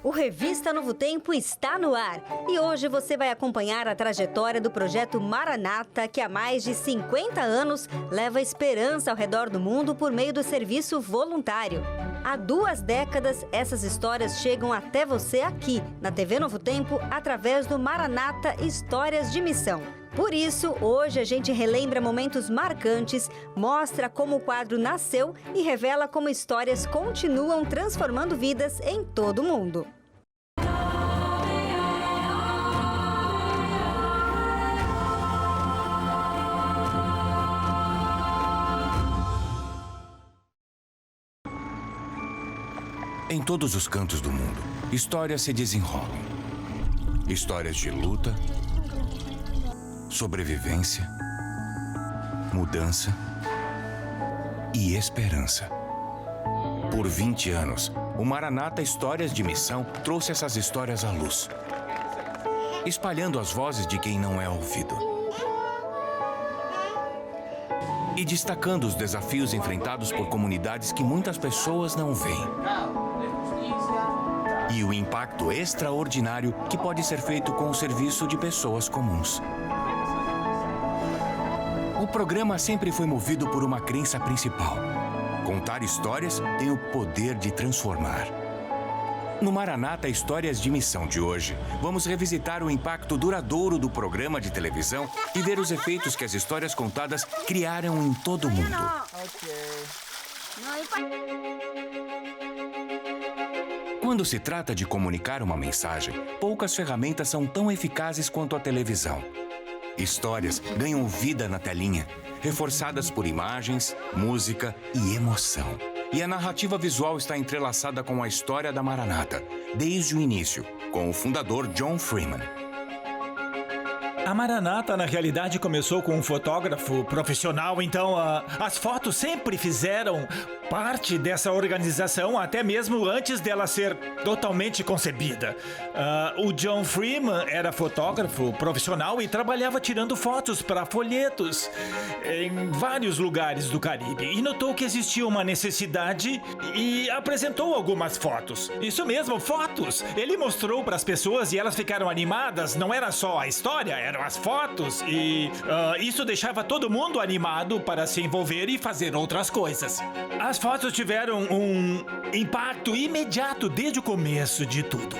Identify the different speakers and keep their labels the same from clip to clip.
Speaker 1: O Revista Novo Tempo está no ar e hoje você vai acompanhar a trajetória do projeto Maranata, que há mais de 50 anos leva esperança ao redor do mundo por meio do serviço voluntário. Há 2 décadas, essas histórias chegam até você aqui, na TV Novo Tempo, através do Maranata Histórias de Missão. Por isso, hoje a gente relembra momentos marcantes, mostra como o quadro nasceu e revela como histórias continuam transformando vidas em todo o mundo.
Speaker 2: Em todos os cantos do mundo, histórias se desenrolam. Histórias de luta, sobrevivência, mudança e esperança. Por 20 anos, o Maranata Histórias de Missão trouxe essas histórias à luz, espalhando as vozes de quem não é ouvido e destacando os desafios enfrentados por comunidades que muitas pessoas não veem. E o impacto extraordinário que pode ser feito com o serviço de pessoas comuns. O programa sempre foi movido por uma crença principal: contar histórias tem o poder de transformar. No Maranata Histórias de Missão de hoje, vamos revisitar o impacto duradouro do programa de televisão e ver os efeitos que as histórias contadas criaram em todo o mundo. Quando se trata de comunicar uma mensagem, poucas ferramentas são tão eficazes quanto a televisão. Histórias ganham vida na telinha, reforçadas por imagens, música e emoção. E a narrativa visual está entrelaçada com a história da Maranata, desde o início, com o fundador John Freeman.
Speaker 3: A Maranata, na realidade, começou com um fotógrafo profissional, então as fotos sempre fizeram parte dessa organização, até mesmo antes dela ser totalmente concebida. O John Freeman era fotógrafo profissional e trabalhava tirando fotos para folhetos em vários lugares do Caribe. E notou que existia uma necessidade e apresentou algumas fotos. Isso mesmo, fotos! Ele mostrou para as pessoas e elas ficaram animadas. Não era só a história, eram as fotos. E isso deixava todo mundo animado para se envolver e fazer outras coisas. As fotos tiveram um impacto imediato desde o começo de tudo.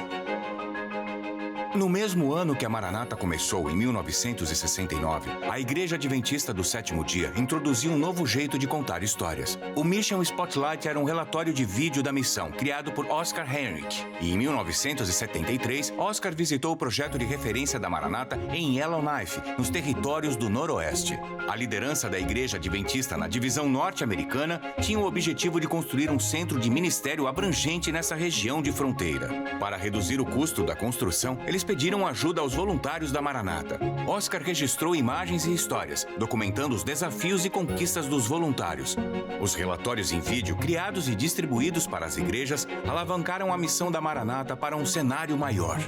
Speaker 2: No mesmo ano que a Maranata começou, em 1969, a Igreja Adventista do Sétimo Dia introduziu um novo jeito de contar histórias. O Mission Spotlight era um relatório de vídeo da missão, criado por Oscar Henrich. E em 1973, Oscar visitou o projeto de referência da Maranata em Yellowknife, nos territórios do Noroeste. A liderança da Igreja Adventista na divisão norte-americana tinha o objetivo de construir um centro de ministério abrangente nessa região de fronteira. Para reduzir o custo da construção, eles pediram ajuda aos voluntários da Maranata. Oscar registrou imagens e histórias, documentando os desafios e conquistas dos voluntários. Os relatórios em vídeo, criados e distribuídos para as igrejas, alavancaram a missão da Maranata para um cenário maior.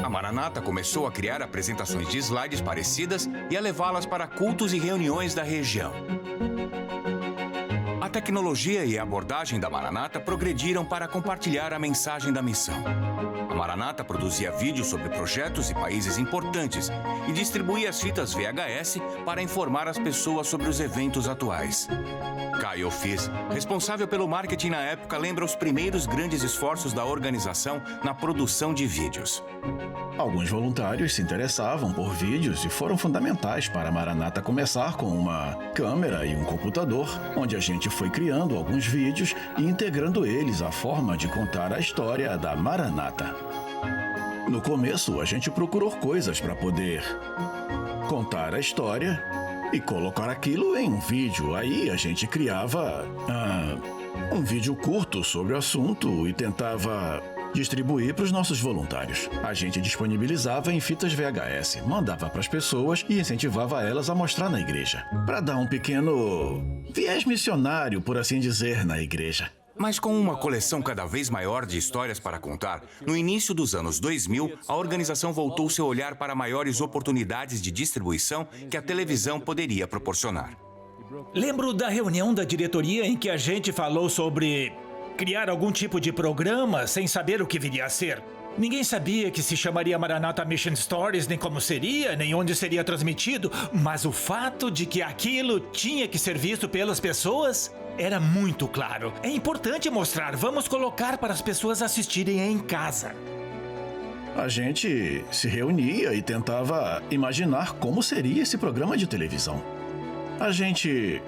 Speaker 2: A Maranata começou a criar apresentações de slides parecidas e a levá-las para cultos e reuniões da região. A tecnologia e a abordagem da Maranata progrediram para compartilhar a mensagem da missão. A Maranata produzia vídeos sobre projetos e países importantes e distribuía as fitas VHS para informar as pessoas sobre os eventos atuais. Kyle Fiss, responsável pelo marketing na época, lembra os primeiros grandes esforços da organização na produção de vídeos.
Speaker 4: Alguns voluntários se interessavam por vídeos e foram fundamentais para a Maranata começar com uma câmera e um computador, onde a gente foi criando alguns vídeos e integrando eles à forma de contar a história da Maranata. No começo, a gente procurou coisas para poder contar a história e colocar aquilo em um vídeo. Aí a gente criava um vídeo curto sobre o assunto e tentava distribuir para os nossos voluntários. A gente disponibilizava em fitas VHS, mandava para as pessoas e incentivava elas a mostrar na igreja, para dar um pequeno viés missionário, por assim dizer, na igreja.
Speaker 2: Mas com uma coleção cada vez maior de histórias para contar, no início dos anos 2000, a organização voltou seu olhar para maiores oportunidades de distribuição que a televisão poderia proporcionar.
Speaker 3: Lembro da reunião da diretoria em que a gente falou sobre criar algum tipo de programa sem saber o que viria a ser. Ninguém sabia que se chamaria Maranatha Mission Stories, nem como seria, nem onde seria transmitido, mas o fato de que aquilo tinha que ser visto pelas pessoas era muito claro. É importante mostrar, vamos colocar para as pessoas assistirem em casa.
Speaker 4: A gente se reunia e tentava imaginar como seria esse programa de televisão. A gente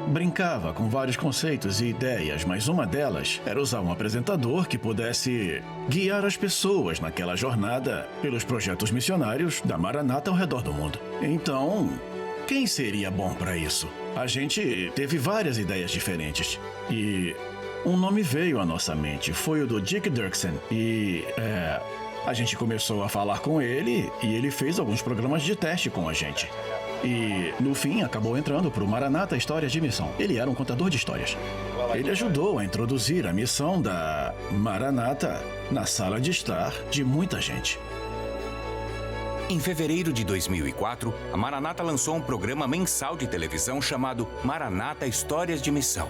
Speaker 4: brincava com vários conceitos e ideias, mas uma delas era usar um apresentador que pudesse guiar as pessoas naquela jornada pelos projetos missionários da Maranatha ao redor do mundo. Então, quem seria bom para isso? A gente teve várias ideias diferentes e um nome veio à nossa mente. Foi o do Dick Dirksen e a gente começou a falar com ele e ele fez alguns programas de teste com a gente. E, no fim, acabou entrando para o Maranatha Histórias de Missão. Ele era um contador de histórias. Ele ajudou a introduzir a missão da Maranatha na sala de estar de muita gente.
Speaker 2: Em fevereiro de 2004, a Maranatha lançou um programa mensal de televisão chamado Maranatha Histórias de Missão.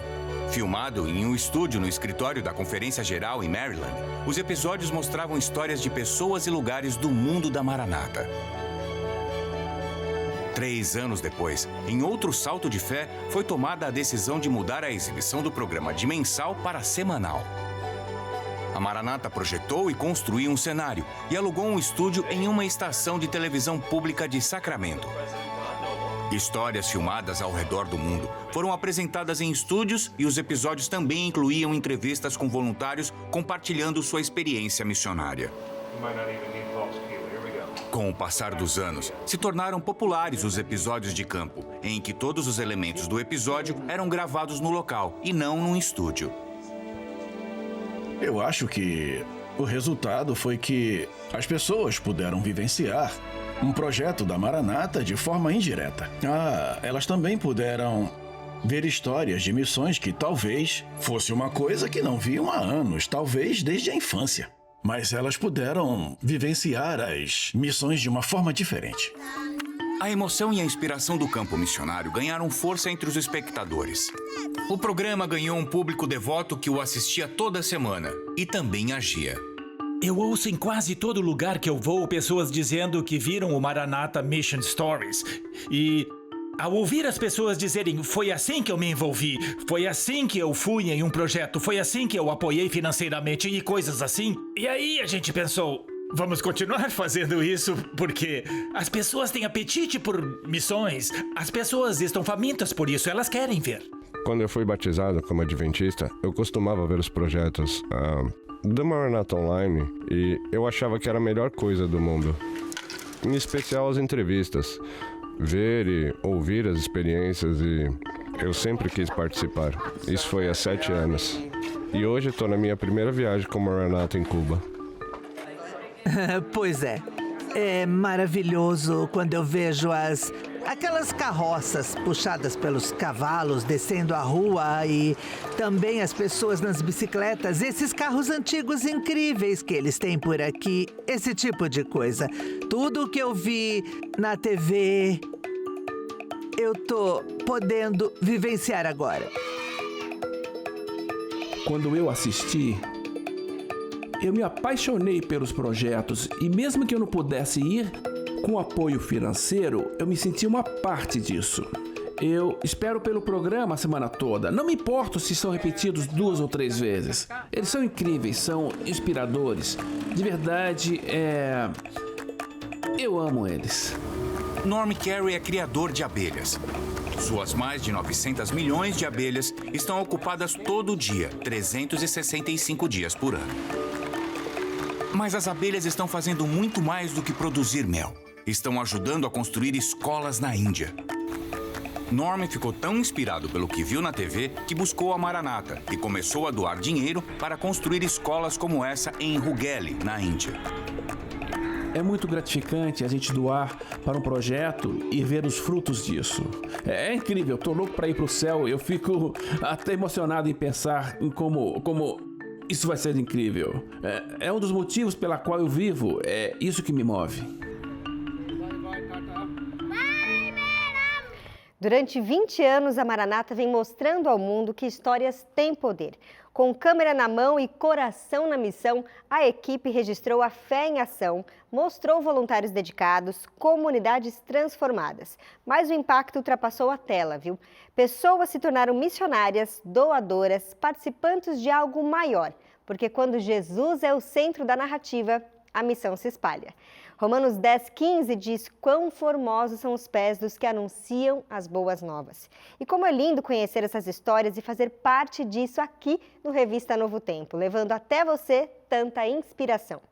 Speaker 2: Filmado em um estúdio no escritório da Conferência Geral em Maryland, os episódios mostravam histórias de pessoas e lugares do mundo da Maranatha. 3 anos depois, em outro salto de fé, foi tomada a decisão de mudar a exibição do programa de mensal para semanal. A Maranatha projetou e construiu um cenário e alugou um estúdio em uma estação de televisão pública de Sacramento. Histórias filmadas ao redor do mundo foram apresentadas em estúdios e os episódios também incluíam entrevistas com voluntários compartilhando sua experiência missionária. Com o passar dos anos, se tornaram populares os episódios de campo, em que todos os elementos do episódio eram gravados no local e não num estúdio.
Speaker 4: Eu acho que o resultado foi que as pessoas puderam vivenciar um projeto da Maranatha de forma indireta. Elas também puderam ver histórias de missões que talvez fosse uma coisa que não viam há anos, talvez desde a infância. Mas elas puderam vivenciar as missões de uma forma diferente.
Speaker 2: A emoção e a inspiração do campo missionário ganharam força entre os espectadores. O programa ganhou um público devoto que o assistia toda semana e também agia.
Speaker 3: Eu ouço em quase todo lugar que eu vou pessoas dizendo que viram o Maranatha Mission Stories. E ao ouvir as pessoas dizerem, foi assim que eu me envolvi, foi assim que eu fui em um projeto, foi assim que eu apoiei financeiramente e coisas assim. E aí a gente pensou, vamos continuar fazendo isso porque as pessoas têm apetite por missões, as pessoas estão famintas por isso, elas querem ver.
Speaker 5: Quando eu fui batizado como adventista, eu costumava ver os projetos do Maranatha Online e eu achava que era a melhor coisa do mundo. Em especial as entrevistas. Ver e ouvir as experiências e eu sempre quis participar. Isso foi há 7 anos. E hoje estou na minha primeira viagem com Maranatha em Cuba.
Speaker 6: Pois é. É maravilhoso quando eu vejo aquelas carroças puxadas pelos cavalos descendo a rua e também as pessoas nas bicicletas, esses carros antigos incríveis que eles têm por aqui, esse tipo de coisa. Tudo o que eu vi na TV, eu tô podendo vivenciar agora.
Speaker 7: Quando eu assisti, eu me apaixonei pelos projetos e mesmo que eu não pudesse ir, com apoio financeiro, eu me senti uma parte disso. Eu espero pelo programa a semana toda. Não me importo se são repetidos 2 ou 3 vezes. Eles são incríveis, são inspiradores. De verdade, eu amo eles.
Speaker 2: Norm Carey é criador de abelhas. Suas mais de 900 milhões de abelhas estão ocupadas todo dia, 365 dias por ano. Mas as abelhas estão fazendo muito mais do que produzir mel. Estão ajudando a construir escolas na Índia. Norm ficou tão inspirado pelo que viu na TV que buscou a Maranatha e começou a doar dinheiro para construir escolas como essa em Hooghly, na Índia.
Speaker 7: É muito gratificante a gente doar para um projeto e ver os frutos disso. É incrível, tô louco para ir pro céu. Eu fico até emocionado em pensar em como isso vai ser incrível. É um dos motivos pela qual eu vivo. É isso que me move.
Speaker 1: Durante 20 anos, a Maranata vem mostrando ao mundo que histórias têm poder. Com câmera na mão e coração na missão, a equipe registrou a fé em ação, mostrou voluntários dedicados, comunidades transformadas. Mas o impacto ultrapassou a tela, viu? Pessoas se tornaram missionárias, doadoras, participantes de algo maior. Porque quando Jesus é o centro da narrativa, a missão se espalha. Romanos 10:15 diz quão formosos são os pés dos que anunciam as boas novas. E como é lindo conhecer essas histórias e fazer parte disso aqui no Revista Novo Tempo, levando até você tanta inspiração.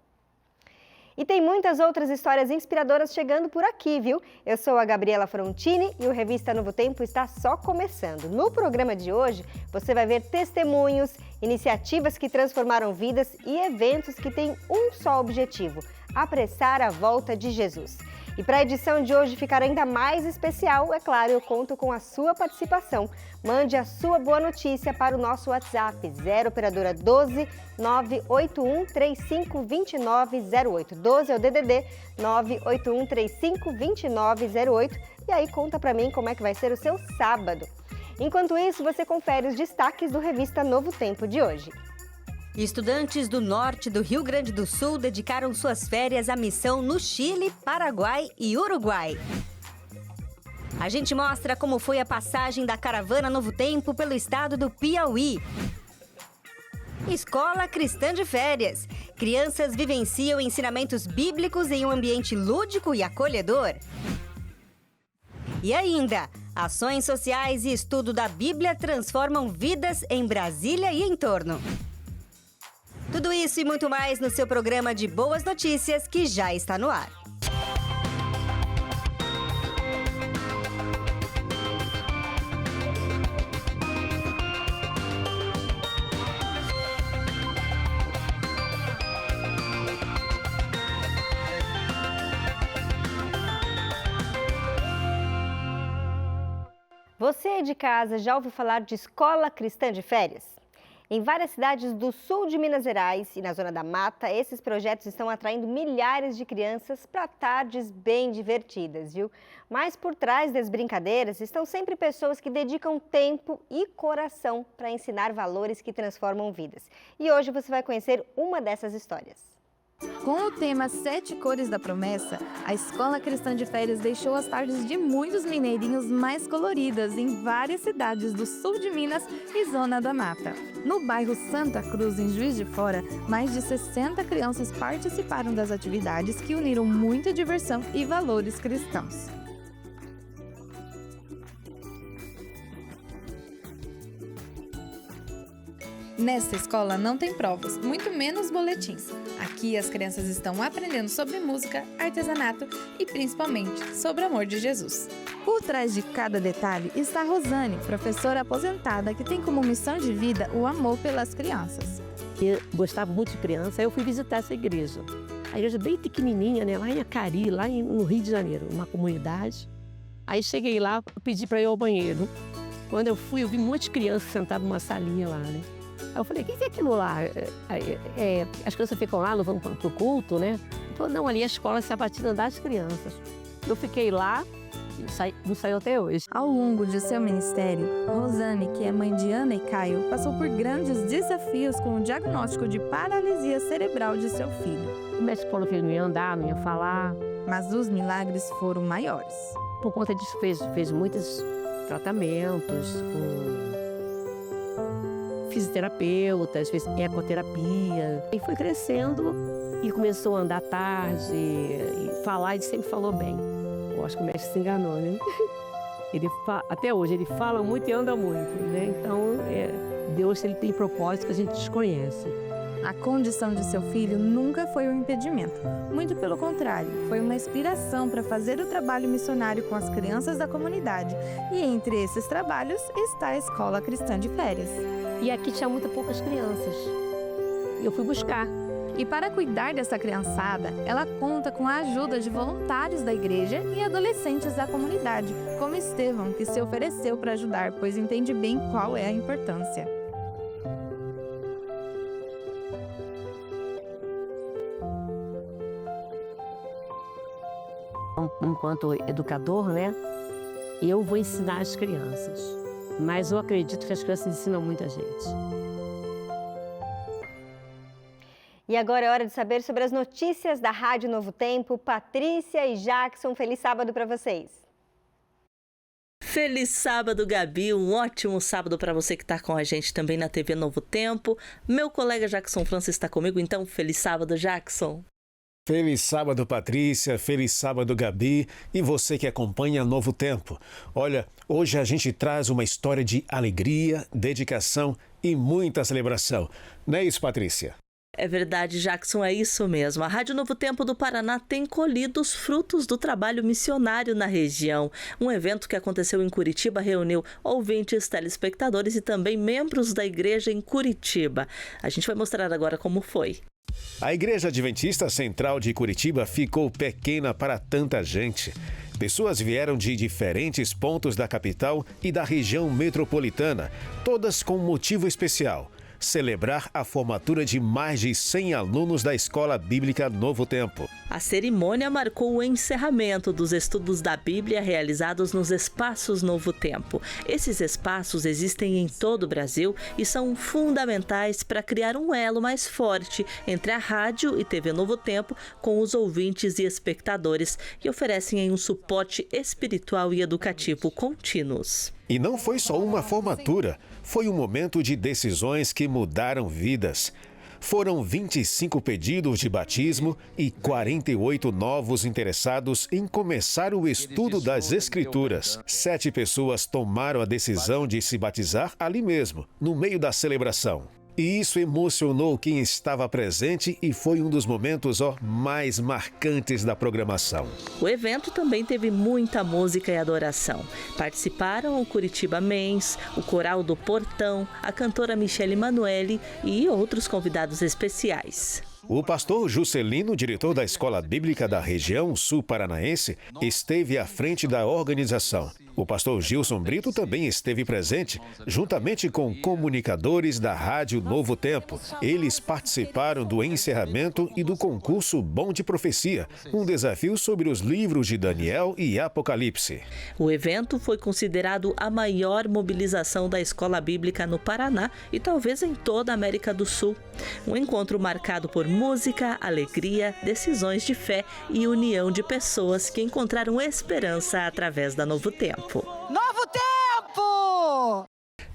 Speaker 1: E tem muitas outras histórias inspiradoras chegando por aqui, viu? Eu sou a Gabriela Frontini e o Revista Novo Tempo está só começando. No programa de hoje, você vai ver testemunhos, iniciativas que transformaram vidas e eventos que têm um só objetivo: apressar a volta de Jesus. E para a edição de hoje ficar ainda mais especial, é claro, eu conto com a sua participação. Mande a sua boa notícia para o nosso WhatsApp 0 operadora 12 981 35 29 08. 12 é o DDD 981 35 29 08. E aí conta para mim como é que vai ser o seu sábado. Enquanto isso, você confere os destaques do Revista Novo Tempo de hoje. Estudantes do norte do Rio Grande do Sul dedicaram suas férias à missão no Chile, Paraguai e Uruguai. A gente mostra como foi a passagem da caravana Novo Tempo pelo estado do Piauí. Escola Cristã de Férias. Crianças vivenciam ensinamentos bíblicos em um ambiente lúdico e acolhedor. E ainda, ações sociais e estudo da Bíblia transformam vidas em Brasília e em torno. Tudo isso e muito mais no seu programa de Boas Notícias, que já está no ar. Você de casa já ouviu falar de Escola Cristã de Férias? Em várias cidades do sul de Minas Gerais e na Zona da Mata, esses projetos estão atraindo milhares de crianças para tardes bem divertidas, viu? Mas por trás das brincadeiras estão sempre pessoas que dedicam tempo e coração para ensinar valores que transformam vidas. E hoje você vai conhecer uma dessas histórias.
Speaker 8: Com o tema 7 Cores da Promessa, a Escola Cristã de Férias deixou as tardes de muitos mineirinhos mais coloridas em várias cidades do sul de Minas e Zona da Mata. No bairro Santa Cruz, em Juiz de Fora, mais de 60 crianças participaram das atividades que uniram muita diversão e valores cristãos. Nesta escola não tem provas, muito menos boletins. Aqui as crianças estão aprendendo sobre música, artesanato e principalmente sobre o amor de Jesus. Por trás de cada detalhe está a Rosane, professora aposentada que tem como missão de vida o amor pelas crianças.
Speaker 9: Eu gostava muito de criança, aí eu fui visitar essa igreja. A igreja bem pequenininha, né? Lá em Acari, no Rio de Janeiro, uma comunidade. Aí cheguei lá, pedi para ir ao banheiro. Quando eu fui, eu vi um monte de crianças sentadas numa salinha lá, né? Aí eu falei, o que é aquilo lá? As crianças ficam lá, não vão para o culto, né? Ele falou, não, ali é a escola sabatina das crianças. Eu fiquei lá e não saiu até hoje.
Speaker 8: Ao longo de seu ministério, Rosane, que é mãe de Ana e Caio, passou por grandes desafios com o diagnóstico de paralisia cerebral de seu filho.
Speaker 9: O médico falou que ele não ia andar, não ia falar.
Speaker 8: Mas os milagres foram maiores.
Speaker 9: Por conta disso, fez muitos tratamentos com fisioterapeutas, fez ecoterapia. E foi crescendo e começou a andar tarde e falar, ele sempre falou bem. Eu acho que o mestre se enganou, né? Até hoje, ele fala muito e anda muito, né? Então, Deus, ele tem propósito que a gente desconhece.
Speaker 8: A condição de seu filho nunca foi um impedimento. Muito pelo contrário, foi uma inspiração para fazer o trabalho missionário com as crianças da comunidade. E entre esses trabalhos está a Escola Cristã de Férias.
Speaker 9: E aqui tinha muito poucas crianças. Eu fui buscar.
Speaker 8: E para cuidar dessa criançada, ela conta com a ajuda de voluntários da igreja e adolescentes da comunidade, como Estevão, que se ofereceu para ajudar, pois entende bem qual é a importância.
Speaker 9: Enquanto educador, né? Eu vou ensinar as crianças, mas eu acredito que as crianças ensinam muita gente.
Speaker 1: E agora é hora de saber sobre as notícias da Rádio Novo Tempo. Patrícia e Jackson, feliz sábado para vocês.
Speaker 10: Feliz sábado, Gabi. Um ótimo sábado para você que está com a gente também na TV Novo Tempo. Meu colega Jackson França está comigo, então feliz sábado, Jackson.
Speaker 11: Feliz sábado, Patrícia. Feliz sábado, Gabi. E você que acompanha Novo Tempo. Olha, hoje a gente traz uma história de alegria, dedicação e muita celebração. Não é isso, Patrícia?
Speaker 10: É verdade, Jackson, é isso mesmo. A Rádio Novo Tempo do Paraná tem colhido os frutos do trabalho missionário na região. Um evento que aconteceu em Curitiba reuniu ouvintes, telespectadores e também membros da igreja em Curitiba. A gente vai mostrar agora como foi.
Speaker 11: A Igreja Adventista Central de Curitiba ficou pequena para tanta gente. Pessoas vieram de diferentes pontos da capital e da região metropolitana, todas com um motivo especial: celebrar a formatura de mais de 100 alunos da Escola Bíblica Novo Tempo.
Speaker 10: A cerimônia marcou o encerramento dos estudos da Bíblia realizados nos Espaços Novo Tempo. Esses espaços existem em todo o Brasil e são fundamentais para criar um elo mais forte entre a rádio e TV Novo Tempo com os ouvintes e espectadores e oferecem um suporte espiritual e educativo contínuos.
Speaker 11: E não foi só uma formatura, foi um momento de decisões que mudaram vidas. Foram 25 pedidos de batismo e 48 novos interessados em começar o estudo das Escrituras. 7 pessoas tomaram a decisão de se batizar ali mesmo, no meio da celebração. E isso emocionou quem estava presente e foi um dos momentos mais marcantes da programação.
Speaker 10: O evento também teve muita música e adoração. Participaram o Curitiba Mens, o Coral do Portão, a cantora Michele Manoeli e outros convidados especiais.
Speaker 11: O pastor Juscelino, diretor da Escola Bíblica da região sul paranaense, esteve à frente da organização. O pastor Gilson Brito também esteve presente, juntamente com comunicadores da Rádio Novo Tempo. Eles participaram do encerramento e do concurso Bom de Profecia, um desafio sobre os livros de Daniel e Apocalipse.
Speaker 10: O evento foi considerado a maior mobilização da Escola Bíblica no Paraná e talvez em toda a América do Sul. Um encontro marcado por música, alegria, decisões de fé e união de pessoas que encontraram esperança através da Novo Tempo.
Speaker 6: Novo Tempo!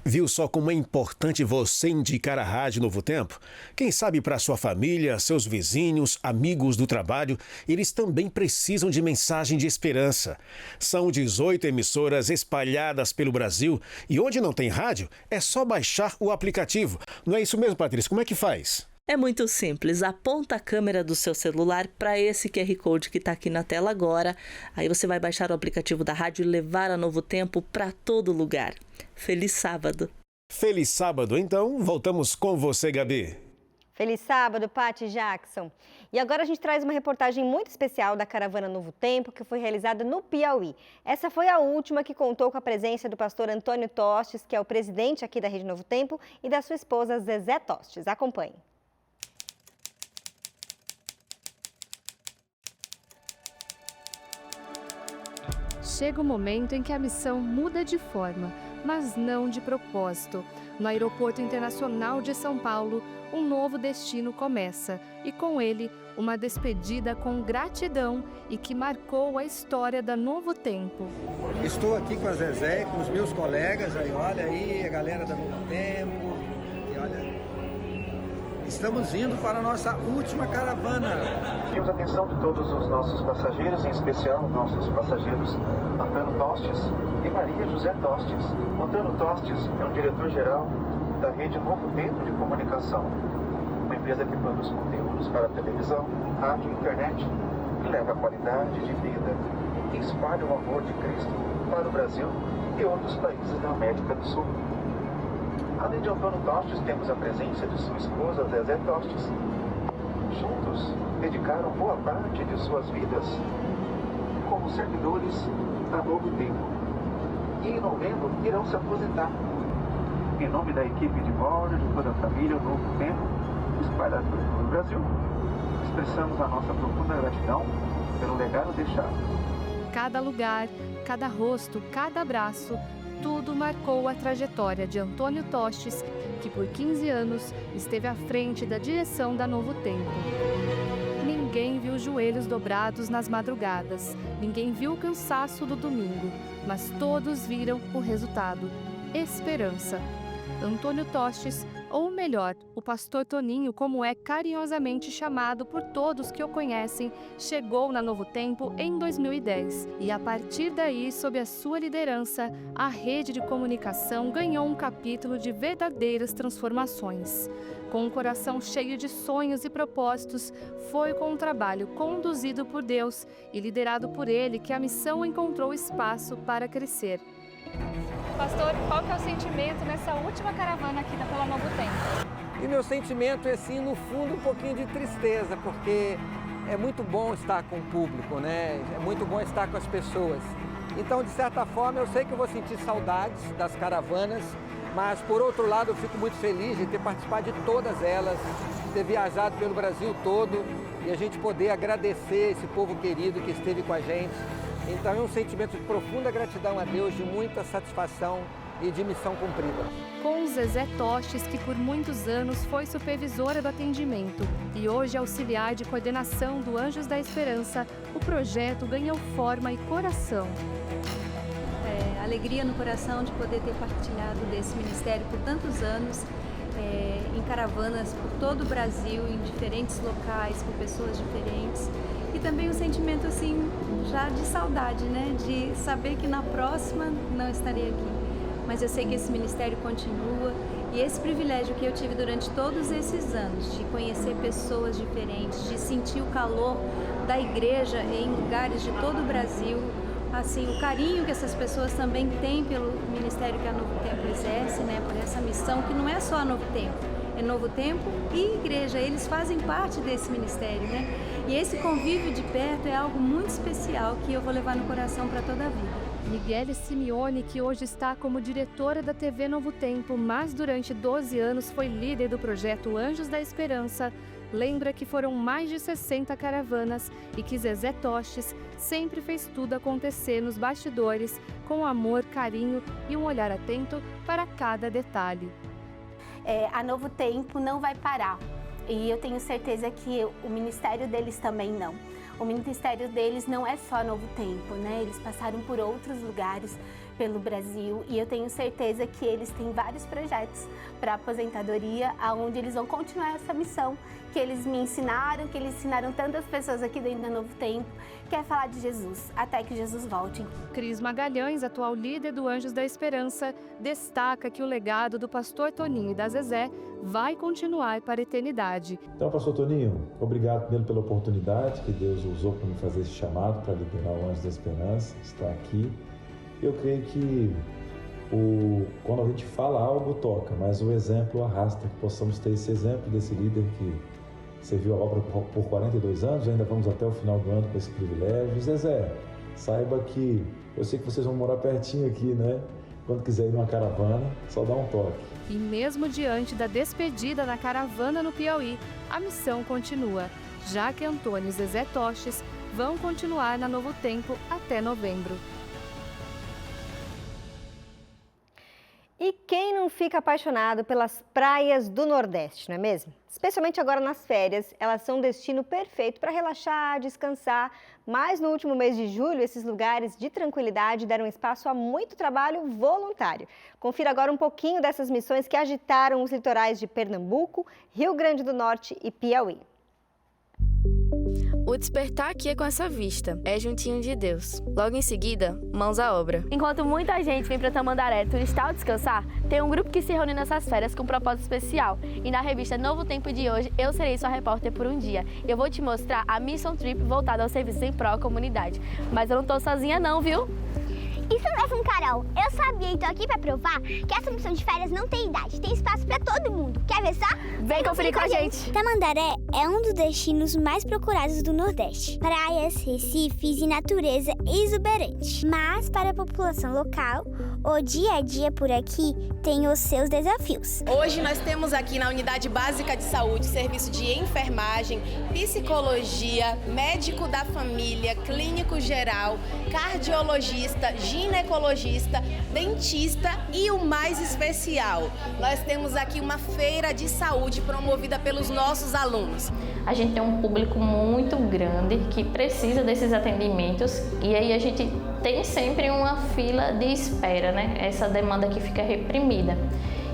Speaker 11: Viu só como é importante você indicar a Rádio Novo Tempo? Quem sabe para sua família, seus vizinhos, amigos do trabalho, eles também precisam de mensagem de esperança. São 18 emissoras espalhadas pelo Brasil e onde não tem rádio, é só baixar o aplicativo. Não é isso mesmo, Patrícia? Como é que faz?
Speaker 10: É muito simples, aponta a câmera do seu celular para esse QR Code que está aqui na tela agora. Aí você vai baixar o aplicativo da rádio e levar a Novo Tempo para todo lugar. Feliz sábado!
Speaker 11: Feliz sábado, então voltamos com você, Gabi.
Speaker 1: Feliz sábado, Paty e Jackson. E agora a gente traz uma reportagem muito especial da Caravana Novo Tempo, que foi realizada no Piauí. Essa foi a última que contou com a presença do pastor Antônio Tostes, que é o presidente aqui da Rede Novo Tempo, e da sua esposa Zezé Tostes. Acompanhe.
Speaker 8: Chega o momento em que a missão muda de forma, mas não de propósito. No Aeroporto Internacional de São Paulo, um novo destino começa e, com ele, uma despedida com gratidão e que marcou a história da Novo Tempo.
Speaker 12: Estou aqui com a Zezé, com os meus colegas, aí, olha aí a galera da Novo Tempo, e olha... Estamos indo para a nossa última caravana.
Speaker 13: Pedimos a atenção de todos os nossos passageiros, em especial nossos passageiros Antônio Tostes e Maria José Tostes. Antônio Tostes é o diretor-geral da Rede Novo Tempo de Comunicação, uma empresa que produz conteúdos para televisão, rádio e internet, que leva a qualidade de vida e espalha o amor de Cristo para o Brasil e outros países da América do Sul. Além de Antônio Tostes, temos a presença de sua esposa, Zezé Tostes. Juntos, dedicaram boa parte de suas vidas como servidores da Novo Tempo. E em novembro, irão se aposentar. Em nome da equipe de bordo, de toda a família, o Novo Tempo, espalhado pelo Brasil, expressamos a nossa profunda gratidão pelo legado deixado.
Speaker 8: Cada lugar, cada rosto, cada abraço, tudo marcou a trajetória de Antônio Tostes, que por 15 anos esteve à frente da direção da Novo Tempo. Ninguém viu joelhos dobrados nas madrugadas, ninguém viu o cansaço do domingo, mas todos viram o resultado: esperança. Antônio Tostes, ou melhor, o pastor Toninho, como é carinhosamente chamado por todos que o conhecem, chegou na Novo Tempo em 2010. E a partir daí, sob a sua liderança, a rede de comunicação ganhou um capítulo de verdadeiras transformações. Com um coração cheio de sonhos e propósitos, foi com um trabalho conduzido por Deus e liderado por Ele que a missão encontrou espaço para crescer. Pastor, qual que é o sentimento nessa última caravana aqui da Pela Novo Tempo?
Speaker 12: E meu sentimento é, assim, no fundo, um pouquinho de tristeza, porque é muito bom estar com o público, né? É muito bom estar com as pessoas. Então, de certa forma, eu sei que eu vou sentir saudades das caravanas, mas, por outro lado, eu fico muito feliz de ter participado de todas elas, de ter viajado pelo Brasil todo e a gente poder agradecer esse povo querido que esteve com a gente. Então é um sentimento de profunda gratidão a Deus, de muita satisfação e de missão cumprida.
Speaker 8: Com Zezé Tostes, que por muitos anos foi supervisora do atendimento e hoje auxiliar de coordenação do Anjos da Esperança, o projeto ganhou forma e coração.
Speaker 14: Alegria no coração de poder ter partilhado desse ministério por tantos anos, em caravanas por todo o Brasil, em diferentes locais, com pessoas diferentes. E também um sentimento, assim, já de saudade, né? De saber que na próxima não estarei aqui. Mas eu sei que esse ministério continua. E esse privilégio que eu tive durante todos esses anos, de conhecer pessoas diferentes, de sentir o calor da igreja em lugares de todo o Brasil, assim, o carinho que essas pessoas também têm pelo ministério que a Novo Tempo exerce, né? Por essa missão que não é só a Novo Tempo. É Novo Tempo e igreja, eles fazem parte desse ministério, né? E esse convívio de perto é algo muito especial que eu vou levar no coração para toda a vida.
Speaker 8: Miguele Simeone, que hoje está como diretora da TV Novo Tempo, mas durante 12 anos foi líder do projeto Anjos da Esperança, lembra que foram mais de 60 caravanas e que Zezé Tostes sempre fez tudo acontecer nos bastidores, com amor, carinho e um olhar atento para cada detalhe.
Speaker 15: A Novo Tempo não vai parar e eu tenho certeza que o ministério deles também não. O ministério deles não é só Novo Tempo, né? Eles passaram por outros lugares pelo Brasil e eu tenho certeza que eles têm vários projetos para aposentadoria, onde eles vão continuar essa missão que eles me ensinaram, que eles ensinaram tantas pessoas aqui dentro da Novo Tempo, que é falar de Jesus, até que Jesus volte.
Speaker 8: Cris Magalhães, atual líder do Anjos da Esperança, destaca que o legado do pastor Toninho e da Zezé vai continuar para a eternidade.
Speaker 16: Então, pastor Toninho, obrigado primeiro pela oportunidade que Deus usou para me fazer esse chamado para liderar o Anjos da Esperança, estar aqui. Eu creio que quando a gente fala, algo toca, mas o exemplo arrasta, que possamos ter esse exemplo desse líder que serviu a obra por 42 anos, ainda vamos até o final do ano com esse privilégio. Zezé, saiba que eu sei que vocês vão morar pertinho aqui, né? Quando quiser ir numa caravana, só dá um toque.
Speaker 8: E mesmo diante da despedida na caravana no Piauí, a missão continua, já que Antônio e Zezé Tostes vão continuar na Novo Tempo até novembro.
Speaker 1: E quem não fica apaixonado pelas praias do Nordeste, não é mesmo? Especialmente agora nas férias, elas são um destino perfeito para relaxar, descansar. Mas no último mês de julho, esses lugares de tranquilidade deram espaço a muito trabalho voluntário. Confira agora um pouquinho dessas missões que agitaram os litorais de Pernambuco, Rio Grande do Norte e Piauí.
Speaker 17: O despertar aqui é com essa vista, é juntinho de Deus. Logo em seguida, mãos à obra.
Speaker 18: Enquanto muita gente vem para Tamandaré turistar ou descansar, tem um grupo que se reúne nessas férias com um propósito especial. E na revista Novo Tempo de hoje, eu serei sua repórter por um dia. Eu vou te mostrar a Mission Trip voltada ao serviço em pró à comunidade. Mas eu não tô sozinha não, viu?
Speaker 19: Isso mesmo, Carol. Eu sabia e tô aqui pra provar que essa missão de férias não tem idade. Tem espaço pra todo mundo. Quer ver só?
Speaker 18: Vem conferir com a gente.
Speaker 19: Tamandaré é um dos destinos mais procurados do Nordeste. Praias, recifes e natureza exuberante. Mas para a população local, o dia a dia por aqui tem os seus desafios.
Speaker 20: Hoje nós temos aqui na Unidade Básica de Saúde serviço de enfermagem, psicologia, médico da família, clínico geral, cardiologista, ginecologista, dentista e o mais especial, nós temos aqui uma feira de saúde promovida pelos nossos alunos.
Speaker 21: A gente tem um público muito grande que precisa desses atendimentos e aí a gente tem sempre uma fila de espera, né? Essa demanda que fica reprimida.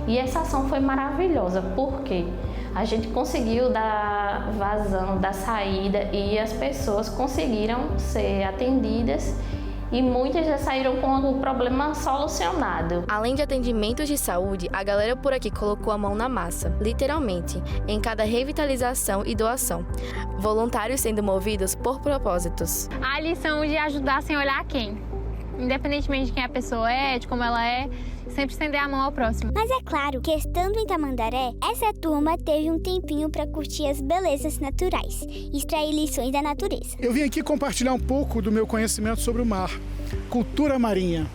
Speaker 21: E essa ação foi maravilhosa, porque a gente conseguiu dar vazão, dar saída e as pessoas conseguiram ser atendidas e muitas já saíram com o problema solucionado.
Speaker 17: Além de atendimentos de saúde, a galera por aqui colocou a mão na massa, literalmente, em cada revitalização e doação. Voluntários sendo movidos por propósitos.
Speaker 22: A lição de ajudar sem olhar quem. Independentemente de quem a pessoa é, de como ela é, sempre estender a mão ao próximo.
Speaker 19: Mas é claro que, estando em Tamandaré, essa turma teve um tempinho para curtir as belezas naturais e extrair lições da natureza.
Speaker 23: Eu vim aqui compartilhar um pouco do meu conhecimento sobre o mar, cultura marinha.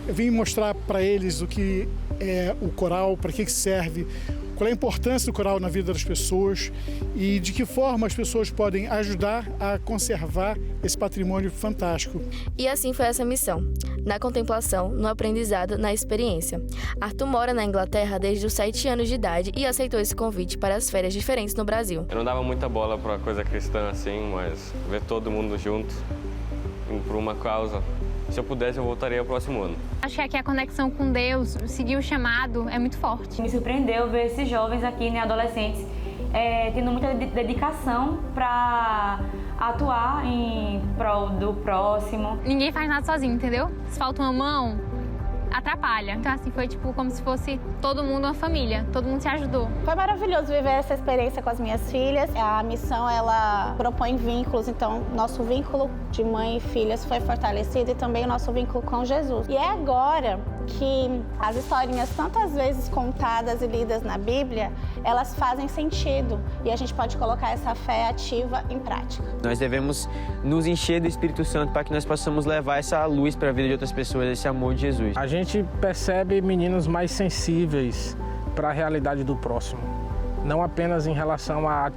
Speaker 23: Eu vim mostrar para eles o que é o coral, para que serve, qual é a importância do coral na vida das pessoas e de que forma as pessoas podem ajudar a conservar esse patrimônio fantástico.
Speaker 17: E assim foi essa missão, na contemplação, no aprendizado, na experiência. Arthur mora na Inglaterra desde os 7 anos de idade e aceitou esse convite para as férias diferentes no Brasil.
Speaker 24: Eu não dava muita bola para coisa cristã assim, mas ver todo mundo junto por uma causa. Se eu pudesse, eu voltaria ao próximo ano.
Speaker 22: Acho que aqui a conexão com Deus, seguir o chamado, é muito forte.
Speaker 25: Me surpreendeu ver esses jovens aqui, né, adolescentes, tendo muita dedicação para atuar em prol do próximo.
Speaker 22: Ninguém faz nada sozinho, entendeu? Se falta uma mão, atrapalha. Então, assim, foi tipo como se fosse todo mundo uma família, todo mundo se ajudou.
Speaker 26: Foi maravilhoso viver essa experiência com as minhas filhas. A missão, ela propõe vínculos, então nosso vínculo de mãe e filhas foi fortalecido e também o nosso vínculo com Jesus. E é agora que as historinhas, tantas vezes contadas e lidas na Bíblia, elas fazem sentido e a gente pode colocar essa fé ativa em prática.
Speaker 27: Nós devemos nos encher do Espírito Santo para que nós possamos levar essa luz para a vida de outras pessoas, esse amor de Jesus.
Speaker 28: A gente percebe meninos mais sensíveis para a realidade do próximo. Não apenas em relação a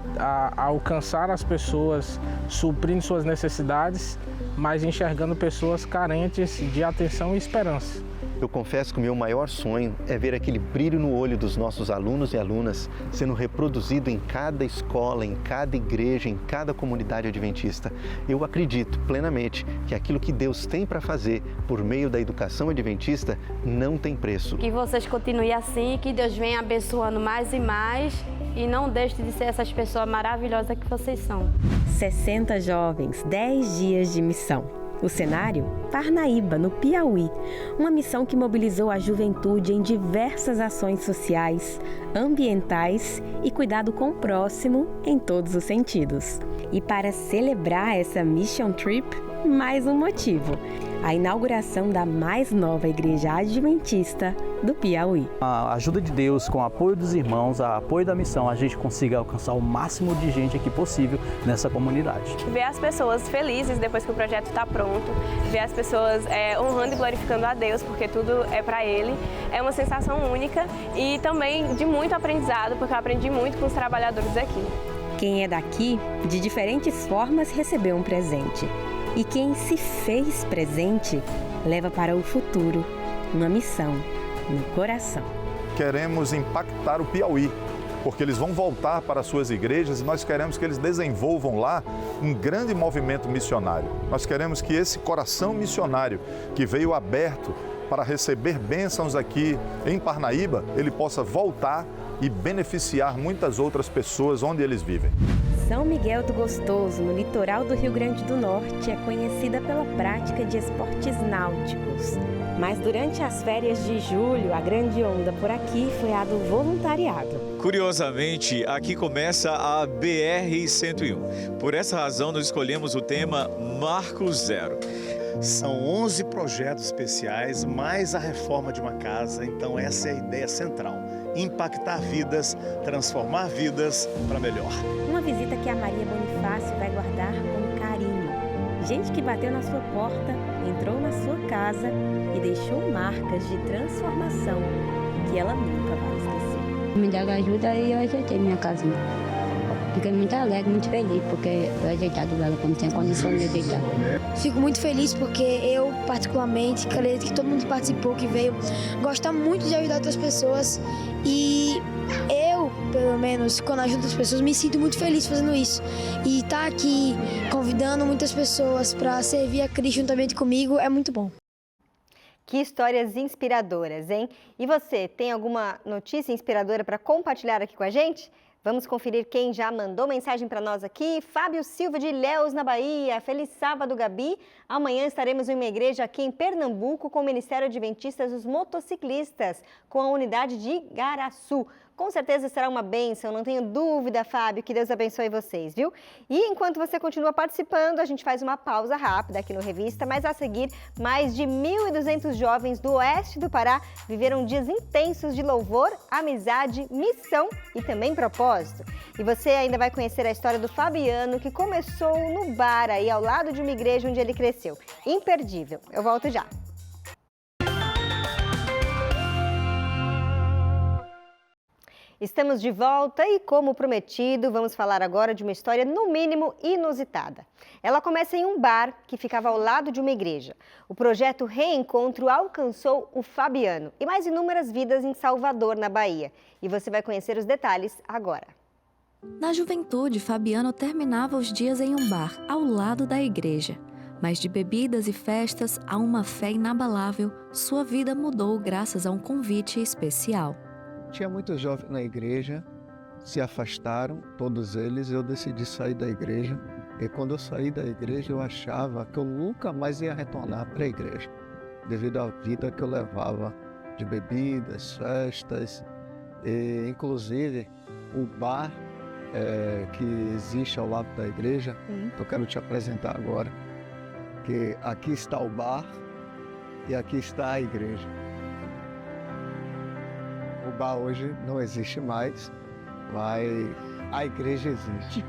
Speaker 28: alcançar as pessoas, suprindo suas necessidades, mas enxergando pessoas carentes de atenção e esperança.
Speaker 29: Eu confesso que o meu maior sonho é ver aquele brilho no olho dos nossos alunos e alunas sendo reproduzido em cada escola, em cada igreja, em cada comunidade adventista. Eu acredito plenamente que aquilo que Deus tem para fazer por meio da educação adventista não tem preço.
Speaker 18: Que vocês continuem assim, que Deus venha abençoando mais e mais e não deixe de ser essas pessoas maravilhosas que vocês são.
Speaker 30: 60 jovens, 10 dias de missão. O cenário? Parnaíba, no Piauí. Uma missão que mobilizou a juventude em diversas ações sociais, ambientais e cuidado com o próximo em todos os sentidos. E para celebrar essa Mission Trip, mais um motivo: a inauguração da mais nova igreja adventista do Piauí.
Speaker 31: A ajuda de Deus, com o apoio dos irmãos, o apoio da missão, a gente consiga alcançar o máximo de gente aqui possível nessa comunidade.
Speaker 32: Ver as pessoas felizes depois que o projeto está pronto, ver as pessoas honrando e glorificando a Deus, porque tudo é para Ele, é uma sensação única e também de muito aprendizado, porque eu aprendi muito com os trabalhadores aqui.
Speaker 30: Quem é daqui, de diferentes formas, recebeu um presente. E quem se fez presente, leva para o futuro uma missão no coração.
Speaker 33: Queremos impactar o Piauí, porque eles vão voltar para suas igrejas e nós queremos que eles desenvolvam lá um grande movimento missionário. Nós queremos que esse coração missionário que veio aberto para receber bênçãos aqui em Parnaíba, ele possa voltar e beneficiar muitas outras pessoas onde eles vivem.
Speaker 30: São Miguel do Gostoso, no litoral do Rio Grande do Norte, é conhecida pela prática de esportes náuticos. Mas durante as férias de julho, a grande onda por aqui foi a do voluntariado.
Speaker 34: Curiosamente, aqui começa a BR-101. Por essa razão, nós escolhemos o tema Marco Zero.
Speaker 2: São 11 projetos especiais, mais a reforma de uma casa. Então essa é a ideia central. Impactar vidas, transformar vidas para melhor.
Speaker 30: Uma visita que a Maria Bonifácio vai guardar com carinho. Gente que bateu na sua porta, entrou na sua casa e deixou marcas de transformação que ela nunca vai esquecer.
Speaker 3: Me deram ajuda e eu ajeitei minha casinha. Fiquei muito alegre, muito feliz, porque eu ajeitado ela quando tinha condições de ajeitar.
Speaker 4: Fico muito feliz porque eu, particularmente, acredito que todo mundo que participou, que veio, gosta muito de ajudar outras pessoas. E eu, pelo menos, quando ajudo as pessoas, me sinto muito feliz fazendo isso. E estar aqui convidando muitas pessoas para servir a Cristo juntamente comigo é muito bom.
Speaker 1: Que histórias inspiradoras, hein? E você, tem alguma notícia inspiradora para compartilhar aqui com a gente? Vamos conferir quem já mandou mensagem para nós aqui. Fábio Silva de Ilhéus, na Bahia. Feliz sábado, Gabi. Amanhã estaremos em uma igreja aqui em Pernambuco com o Ministério Adventista dos Motociclistas, com a unidade de Igaraçu. Com certeza será uma bênção, não tenho dúvida, Fábio, que Deus abençoe vocês, viu? E enquanto você continua participando, a gente faz uma pausa rápida aqui no Revista, mas a seguir, mais de 1.200 jovens do oeste do Pará viveram dias intensos de louvor, amizade, missão e também propósito. E você ainda vai conhecer a história do Fabiano, que começou no bar aí ao lado de uma igreja onde ele cresceu. Imperdível. Eu volto já. Estamos de volta e, como prometido, vamos falar agora de uma história, no mínimo, inusitada. Ela começa em um bar que ficava ao lado de uma igreja. O projeto Reencontro alcançou o Fabiano e mais inúmeras vidas em Salvador, na Bahia. E você vai conhecer os detalhes agora.
Speaker 5: Na juventude, Fabiano terminava os dias em um bar, ao lado da igreja. Mas de bebidas e festas a uma fé inabalável, sua vida mudou graças a um convite especial.
Speaker 6: Tinha muitos jovens na igreja, se afastaram, todos eles, eu decidi sair da igreja. E quando eu saí da igreja, eu achava que eu nunca mais ia retornar para a igreja, devido à vida que eu levava de bebidas, festas, e inclusive o bar que existe ao lado da igreja, eu quero te apresentar agora, que aqui está o bar e aqui está a igreja. O bar hoje não existe mais, mas a igreja existe.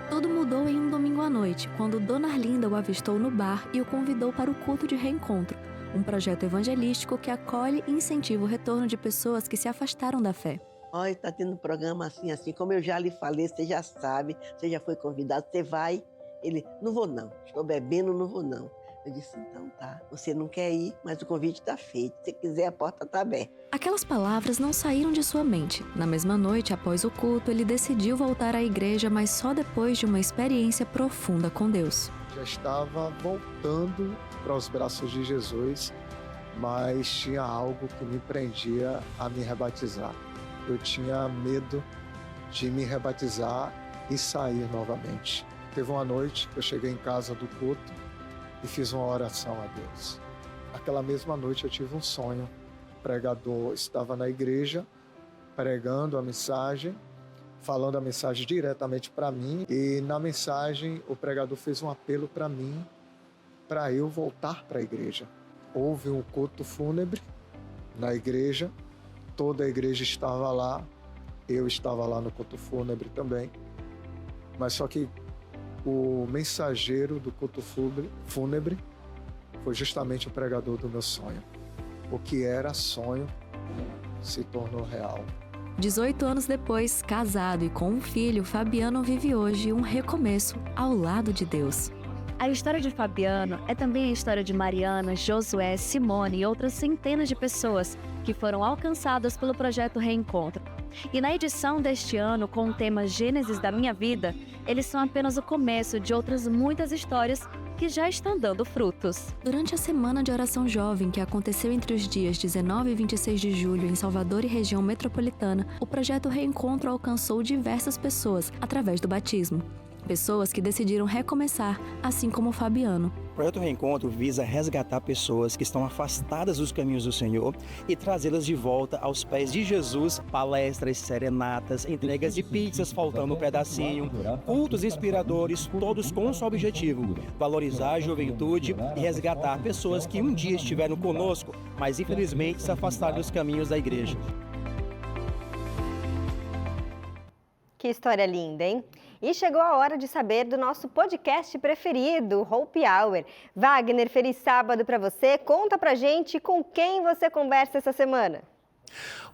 Speaker 5: Tudo mudou em um domingo à noite, quando Dona Arlinda o avistou no bar e o convidou para o culto de reencontro, um projeto evangelístico que acolhe e incentiva o retorno de pessoas que se afastaram da fé.
Speaker 7: Olha, está tendo um programa assim, como eu já lhe falei, você já sabe, você já foi convidado, você vai. Ele, não vou não, estou bebendo, não vou não. Eu disse, então tá, você não quer ir, mas o convite está feito, se quiser a porta está aberta.
Speaker 5: Aquelas palavras não saíram de sua mente. Na mesma noite, após o culto, ele decidiu voltar à igreja, mas só depois de uma experiência profunda com Deus.
Speaker 6: Já estava voltando para os braços de Jesus, mas tinha algo que me prendia a me rebatizar. Eu tinha medo de me rebatizar e sair novamente. Teve uma noite que eu cheguei em casa do culto e fiz uma oração a Deus. Aquela mesma noite eu tive um sonho. O pregador estava na igreja, pregando a mensagem, falando a mensagem diretamente para mim. E na mensagem o pregador fez um apelo para mim, para eu voltar para a igreja. Houve um culto fúnebre na igreja, toda a igreja estava lá, eu estava lá no culto fúnebre também. Mas só que o mensageiro do culto fúnebre foi justamente o pregador do meu sonho. O que era sonho se tornou real.
Speaker 5: 18 anos depois, casado e com um filho, Fabiano vive hoje um recomeço ao lado de Deus.
Speaker 9: A história de Fabiano é também a história de Mariana, Josué, Simone e outras centenas de pessoas que foram alcançadas pelo projeto Reencontro. E na edição deste ano, com o tema Gênesis da Minha Vida, eles são apenas o começo de outras muitas histórias que já estão dando frutos.
Speaker 5: Durante a Semana de Oração Jovem, que aconteceu entre os dias 19 e 26 de julho em Salvador e região metropolitana, o projeto Reencontro alcançou diversas pessoas através do batismo. Pessoas que decidiram recomeçar, assim como o Fabiano.
Speaker 8: O Projeto Reencontro visa resgatar pessoas que estão afastadas dos caminhos do Senhor e trazê-las de volta aos pés de Jesus. Palestras, serenatas, entregas de pizzas faltando um pedacinho, cultos inspiradores, todos com um só objetivo: valorizar a juventude e resgatar pessoas que um dia estiveram conosco, mas infelizmente se afastaram dos caminhos da igreja.
Speaker 1: Que história linda, hein? E chegou a hora de saber do nosso podcast preferido, Hope Hour. Wagner, feliz sábado para você. Conta pra gente com quem você conversa essa semana.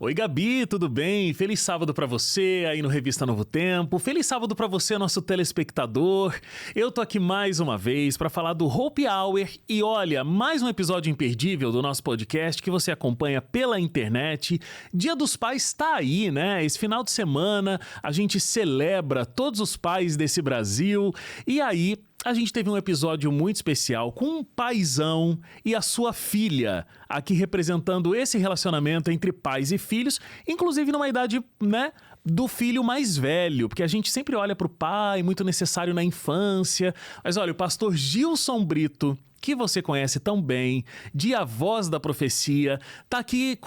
Speaker 10: Oi, Gabi, tudo bem? Feliz sábado para você aí no Revista Novo Tempo. Feliz sábado para você, nosso telespectador. Eu tô aqui mais uma vez para falar do Hope Hour e olha, mais um episódio imperdível do nosso podcast que você acompanha pela internet. Dia dos Pais tá aí, né? Esse final de semana a gente celebra todos os pais desse Brasil e aí a gente teve um episódio muito especial com um paizão e a sua filha, aqui representando esse relacionamento entre pais e filhos, inclusive numa idade, né, do filho mais velho, porque a gente sempre olha para o pai, muito necessário na infância. Mas olha, o pastor Gilson Brito, que você conhece tão bem, de A Voz da Profecia, tá aqui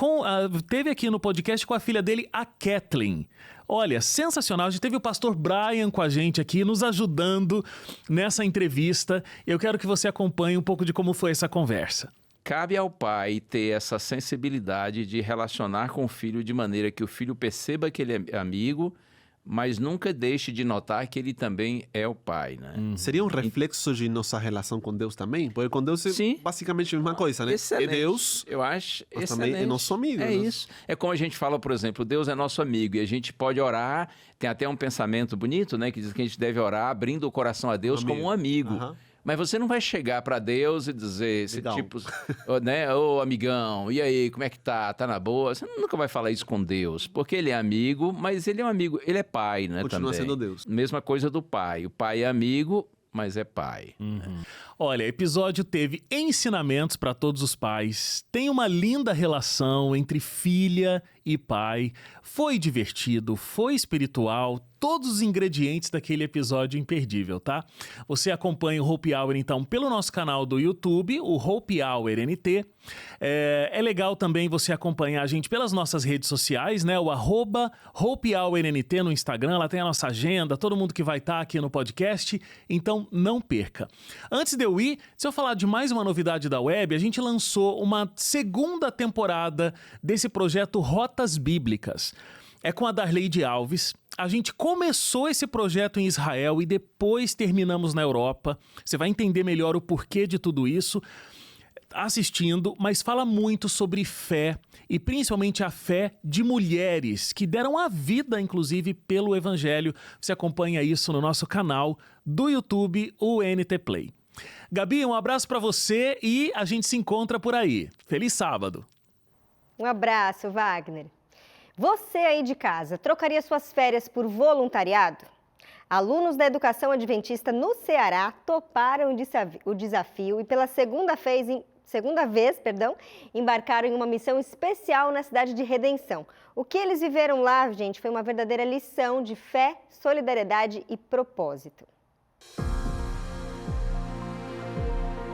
Speaker 10: teve aqui no podcast com a filha dele, a Kathleen. Olha, sensacional, a gente teve o pastor Brian com a gente aqui, nos ajudando nessa entrevista. Eu quero que você acompanhe um pouco de como foi essa conversa.
Speaker 11: Cabe ao pai ter essa sensibilidade de relacionar com o filho de maneira que o filho perceba que ele é amigo, mas nunca deixe de notar que ele também é o pai, né?
Speaker 12: Seria um reflexo de nossa relação com Deus também? Porque com Deus é basicamente a mesma coisa, né?
Speaker 11: Excelente.
Speaker 12: É Deus,
Speaker 11: eu acho,
Speaker 12: mas
Speaker 11: excelente.
Speaker 12: também é nosso amigo.
Speaker 11: É isso. É como a gente fala, por exemplo, Deus é nosso amigo e a gente pode orar, tem até um pensamento bonito, né? Que diz que a gente deve orar abrindo o coração a Deus como um amigo. Mas você não vai chegar para Deus e dizer esse tipo, né? Ô amigão, e aí, como é que tá? Tá na boa? Você nunca vai falar isso com Deus, porque ele é amigo, mas ele é um amigo, ele é pai, né?
Speaker 12: Continua
Speaker 11: também.
Speaker 12: sendo Deus.
Speaker 11: Mesma coisa do pai. O pai é amigo, mas é pai.
Speaker 10: Olha, episódio teve ensinamentos para todos os pais, tem uma linda relação entre filha e pai, foi divertido, foi espiritual, todos os ingredientes daquele episódio imperdível, tá? Você acompanha o Hope Hour, então, pelo nosso canal do YouTube, o Hope Hour NT. É legal também você acompanhar a gente pelas nossas redes sociais, né? O @HopeHourNT no Instagram, lá tem a nossa agenda, todo mundo que vai estar aqui no podcast, então não perca. Antes de eu ir, se eu falar de mais uma novidade da web, a gente lançou uma segunda temporada desse projeto Rotas Bíblicas. É com a Darleide Alves. A gente começou esse projeto em Israel e depois terminamos na Europa. Você vai entender melhor o porquê de tudo isso assistindo, mas fala muito sobre fé e principalmente a fé de mulheres que deram a vida, inclusive, pelo Evangelho. Você acompanha isso no nosso canal do YouTube, o NT Play. Gabi, um abraço para você e a gente se encontra por aí. Feliz sábado.
Speaker 1: Um abraço, Wagner. Você aí de casa, trocaria suas férias por voluntariado? Alunos da Educação Adventista no Ceará toparam o desafio e pela segunda vez, embarcaram em uma missão especial na cidade de Redenção. O que eles viveram lá, gente, foi uma verdadeira lição de fé, solidariedade e propósito.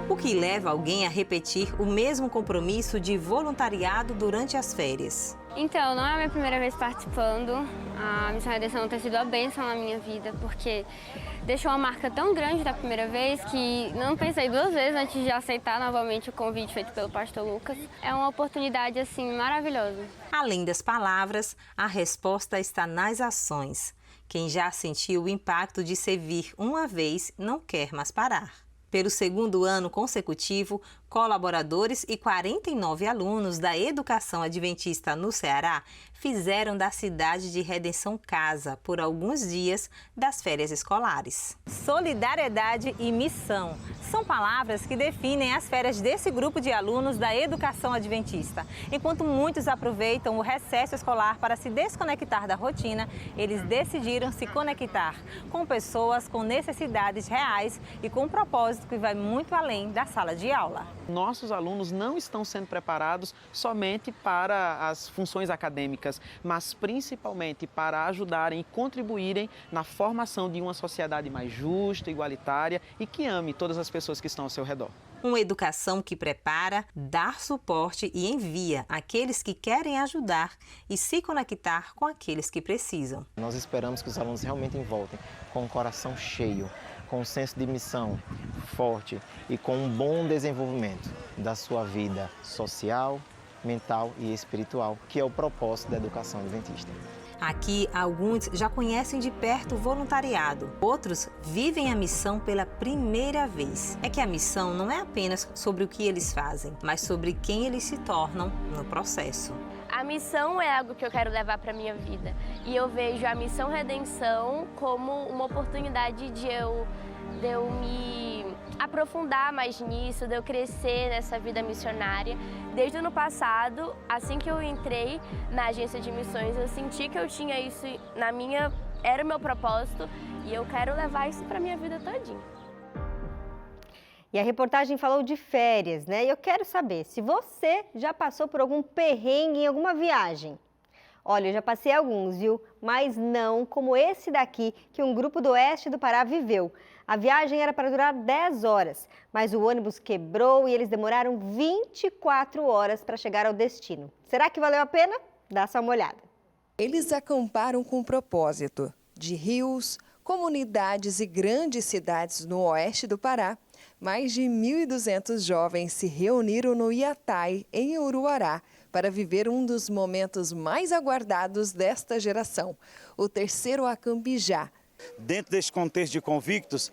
Speaker 13: O que leva alguém a repetir o mesmo compromisso de voluntariado durante as férias?
Speaker 14: Então, não é a minha primeira vez participando. A Missão Redenção tem sido a bênção na minha vida, porque deixou uma marca tão grande da primeira vez que não pensei duas vezes antes de aceitar novamente o convite feito pelo pastor Lucas. É uma oportunidade, assim, maravilhosa.
Speaker 13: Além das palavras, a resposta está nas ações. Quem já sentiu o impacto de servir uma vez não quer mais parar. Pelo segundo ano consecutivo, colaboradores e 49 alunos da Educação Adventista no Ceará fizeram da cidade de Redenção casa por alguns dias das férias escolares. Solidariedade e missão são palavras que definem as férias desse grupo de alunos da Educação Adventista. Enquanto muitos aproveitam o recesso escolar para se desconectar da rotina, eles decidiram se conectar com pessoas com necessidades reais e com um propósito que vai muito além da sala de aula.
Speaker 15: Nossos alunos não estão sendo preparados somente para as funções acadêmicas, mas principalmente para ajudarem e contribuírem na formação de uma sociedade mais justa, igualitária e que ame todas as pessoas que estão ao seu redor.
Speaker 13: Uma educação que prepara, dá suporte e envia aqueles que querem ajudar e se conectar com aqueles que precisam.
Speaker 16: Nós esperamos que os alunos realmente voltem com o coração cheio, com um senso de missão forte e com um bom desenvolvimento da sua vida social, mental e espiritual, que é o propósito da educação adventista.
Speaker 13: Aqui, alguns já conhecem de perto o voluntariado, outros vivem a missão pela primeira vez. É que a missão não é apenas sobre o que eles fazem, mas sobre quem eles se tornam no processo.
Speaker 18: A missão é algo que eu quero levar para a minha vida. E eu vejo a Missão Redenção como uma oportunidade de eu me aprofundar mais nisso, de eu crescer nessa vida missionária. Desde o ano passado, assim que eu entrei na agência de missões, eu senti que eu tinha isso era o meu propósito e eu quero levar isso para a minha vida todinha.
Speaker 1: E a reportagem falou de férias, né? E eu quero saber se você já passou por algum perrengue em alguma viagem. Olha, eu já passei alguns, viu? Mas não como esse daqui que um grupo do oeste do Pará viveu. A viagem era para durar 10 horas, mas o ônibus quebrou e eles demoraram 24 horas para chegar ao destino. Será que valeu a pena? Dá só uma olhada.
Speaker 17: Eles acamparam com propósito. De rios, comunidades e grandes cidades no oeste do Pará, mais de 1.200 jovens se reuniram no Iatai, em Uruará, para viver um dos momentos mais aguardados desta geração, o terceiro Acambijá.
Speaker 19: Dentro deste contexto de convictos,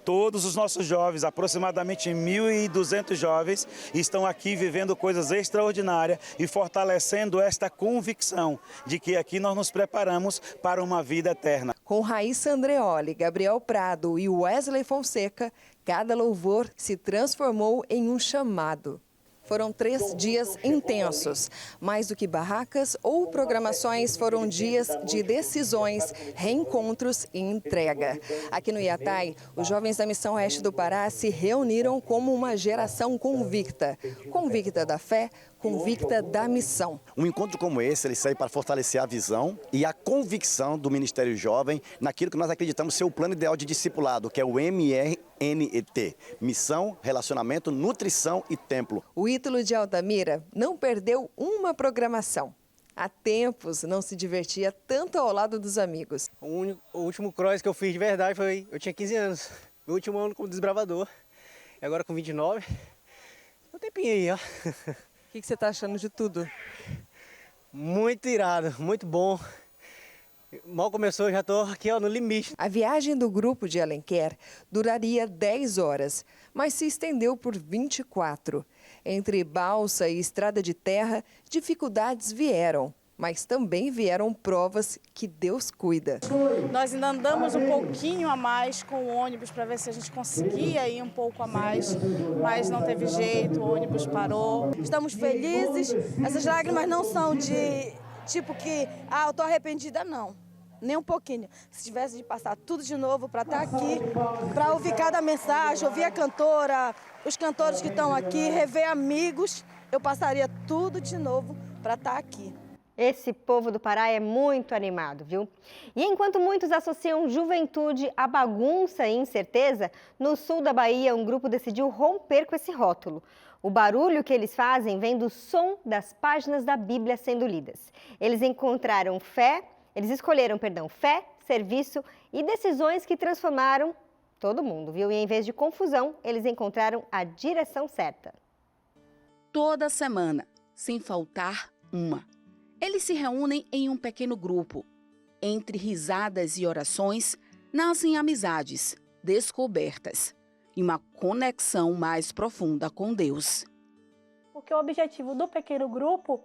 Speaker 19: todos os nossos jovens, aproximadamente 1.200 jovens, estão aqui vivendo coisas extraordinárias e fortalecendo esta convicção de que aqui nós nos preparamos para uma vida eterna.
Speaker 17: Com Raíssa Andreoli, Gabriel Prado e Wesley Fonseca, cada louvor se transformou em um chamado. Foram 3 dias intensos. Mais do que barracas ou programações, foram dias de decisões, reencontros e entrega. Aqui no Iatai, os jovens da Missão Oeste do Pará se reuniram como uma geração convicta. Convicta da fé, convicta da missão.
Speaker 20: Um encontro como esse, ele serve para fortalecer a visão e a convicção do Ministério Jovem naquilo que nós acreditamos ser o plano ideal de discipulado, que é o MRNET, Missão, Relacionamento, Nutrição e Templo.
Speaker 17: O Ítalo de Altamira não perdeu uma programação. Há tempos não se divertia tanto ao lado dos amigos.
Speaker 21: O último cross que eu fiz de verdade foi... Eu tinha 15 anos, meu último ano como desbravador. E agora com 29, um tempinho aí, ó.
Speaker 17: O que você está achando de tudo?
Speaker 21: Muito irado, muito bom. Mal começou, já estou aqui no limite.
Speaker 17: A viagem do grupo de Alenquer duraria 10 horas, mas se estendeu por 24. Entre balsa e estrada de terra, dificuldades vieram, mas também vieram provas que Deus cuida.
Speaker 22: Nós ainda andamos um pouquinho a mais com o ônibus para ver se a gente conseguia ir um pouco a mais, mas não teve jeito, o ônibus parou.
Speaker 23: Estamos felizes, essas lágrimas não são de tipo que, eu tô arrependida, não. Nem um pouquinho. Se tivesse de passar tudo de novo para estar aqui, para ouvir cada mensagem, ouvir a cantora, os cantores que estão aqui, rever amigos, eu passaria tudo de novo para estar aqui.
Speaker 1: Esse povo do Pará é muito animado, viu? E enquanto muitos associam juventude à bagunça e incerteza, no sul da Bahia um grupo decidiu romper com esse rótulo. O barulho que eles fazem vem do som das páginas da Bíblia sendo lidas. Eles escolheram fé, serviço e decisões que transformaram todo mundo, viu? E em vez de confusão, eles encontraram a direção certa.
Speaker 24: Toda semana, sem faltar uma. Eles se reúnem em um pequeno grupo. Entre risadas e orações, nascem amizades, descobertas e uma conexão mais profunda com Deus.
Speaker 25: Porque o objetivo do pequeno grupo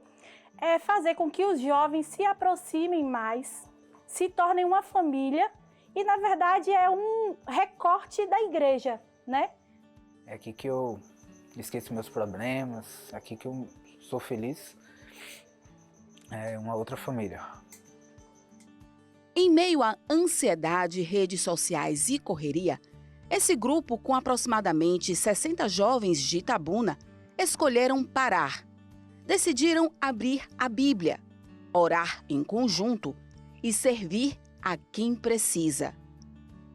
Speaker 25: é fazer com que os jovens se aproximem mais, se tornem uma família e, na verdade, é um recorte da igreja, né?
Speaker 26: É aqui que eu esqueço meus problemas, é aqui que eu sou feliz. É uma outra família.
Speaker 24: Em meio à ansiedade, redes sociais e correria, esse grupo, com aproximadamente 60 jovens de Itabuna, escolheram parar. Decidiram abrir a Bíblia, orar em conjunto e servir a quem precisa.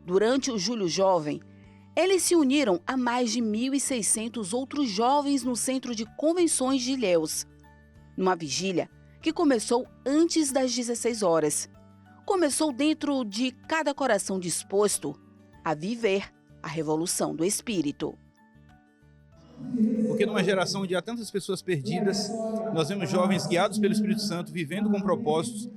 Speaker 24: Durante o Julho Jovem, eles se uniram a mais de 1.600 outros jovens no Centro de Convenções de Ilhéus, numa vigília que começou antes das 16 horas. Começou dentro de cada coração disposto a viver a revolução do Espírito.
Speaker 2: Porque numa geração onde há tantas pessoas perdidas, nós vemos jovens guiados pelo Espírito Santo, vivendo com propósitos,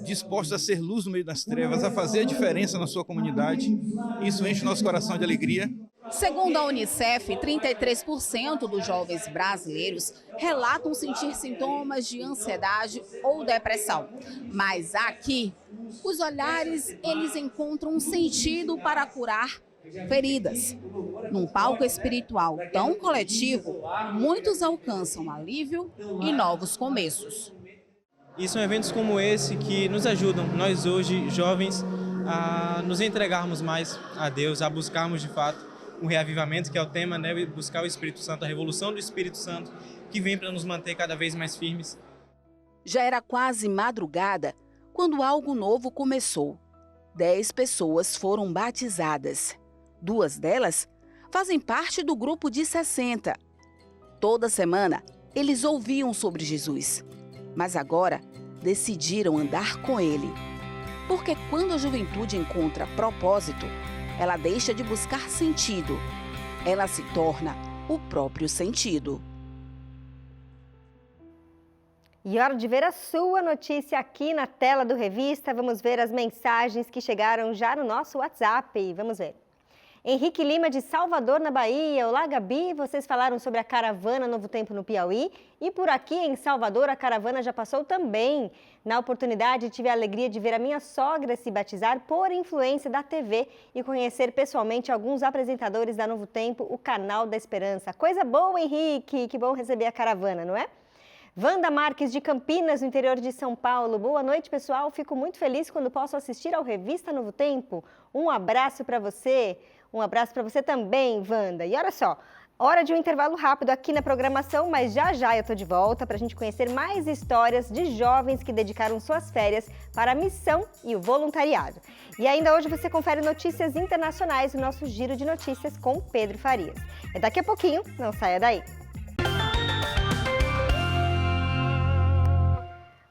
Speaker 2: dispostos a ser luz no meio das trevas, a fazer a diferença na sua comunidade. Isso enche o nosso coração de alegria.
Speaker 24: Segundo a Unicef, 33% dos jovens brasileiros relatam sentir sintomas de ansiedade ou depressão. Mas aqui, os olhares, eles encontram um sentido para curar feridas. Num palco espiritual tão coletivo, muitos alcançam alívio e novos começos.
Speaker 3: E são eventos como esse que nos ajudam, nós hoje, jovens, a nos entregarmos mais a Deus, a buscarmos de fato um reavivamento, que é o tema, né? Buscar o Espírito Santo, a revolução do Espírito Santo, que vem para nos manter cada vez mais firmes.
Speaker 24: Já era quase madrugada quando algo novo começou. 10 pessoas foram batizadas. 2 delas fazem parte do grupo de 60. Toda semana, eles ouviam sobre Jesus, mas agora decidiram andar com ele. Porque quando a juventude encontra propósito, ela deixa de buscar sentido. Ela se torna o próprio sentido.
Speaker 1: E hora de ver a sua notícia aqui na tela do Revista. Vamos ver as mensagens que chegaram já no nosso WhatsApp. Vamos ver. Henrique Lima, de Salvador, na Bahia. Olá, Gabi. Vocês falaram sobre a caravana Novo Tempo no Piauí. E por aqui, em Salvador, a caravana já passou também. Na oportunidade, tive a alegria de ver a minha sogra se batizar por influência da TV e conhecer pessoalmente alguns apresentadores da Novo Tempo, o Canal da Esperança. Coisa boa, Henrique. Que bom receber a caravana, não é? Wanda Marques, de Campinas, no interior de São Paulo. Boa noite, pessoal. Fico muito feliz quando posso assistir ao Revista Novo Tempo. Um abraço para você. Um abraço para você também, Wanda. E olha só, hora de um intervalo rápido aqui na programação, mas já eu estou de volta para a gente conhecer mais histórias de jovens que dedicaram suas férias para a missão e o voluntariado. E ainda hoje você confere notícias internacionais no nosso Giro de Notícias com Pedro Farias. É daqui a pouquinho, não saia daí.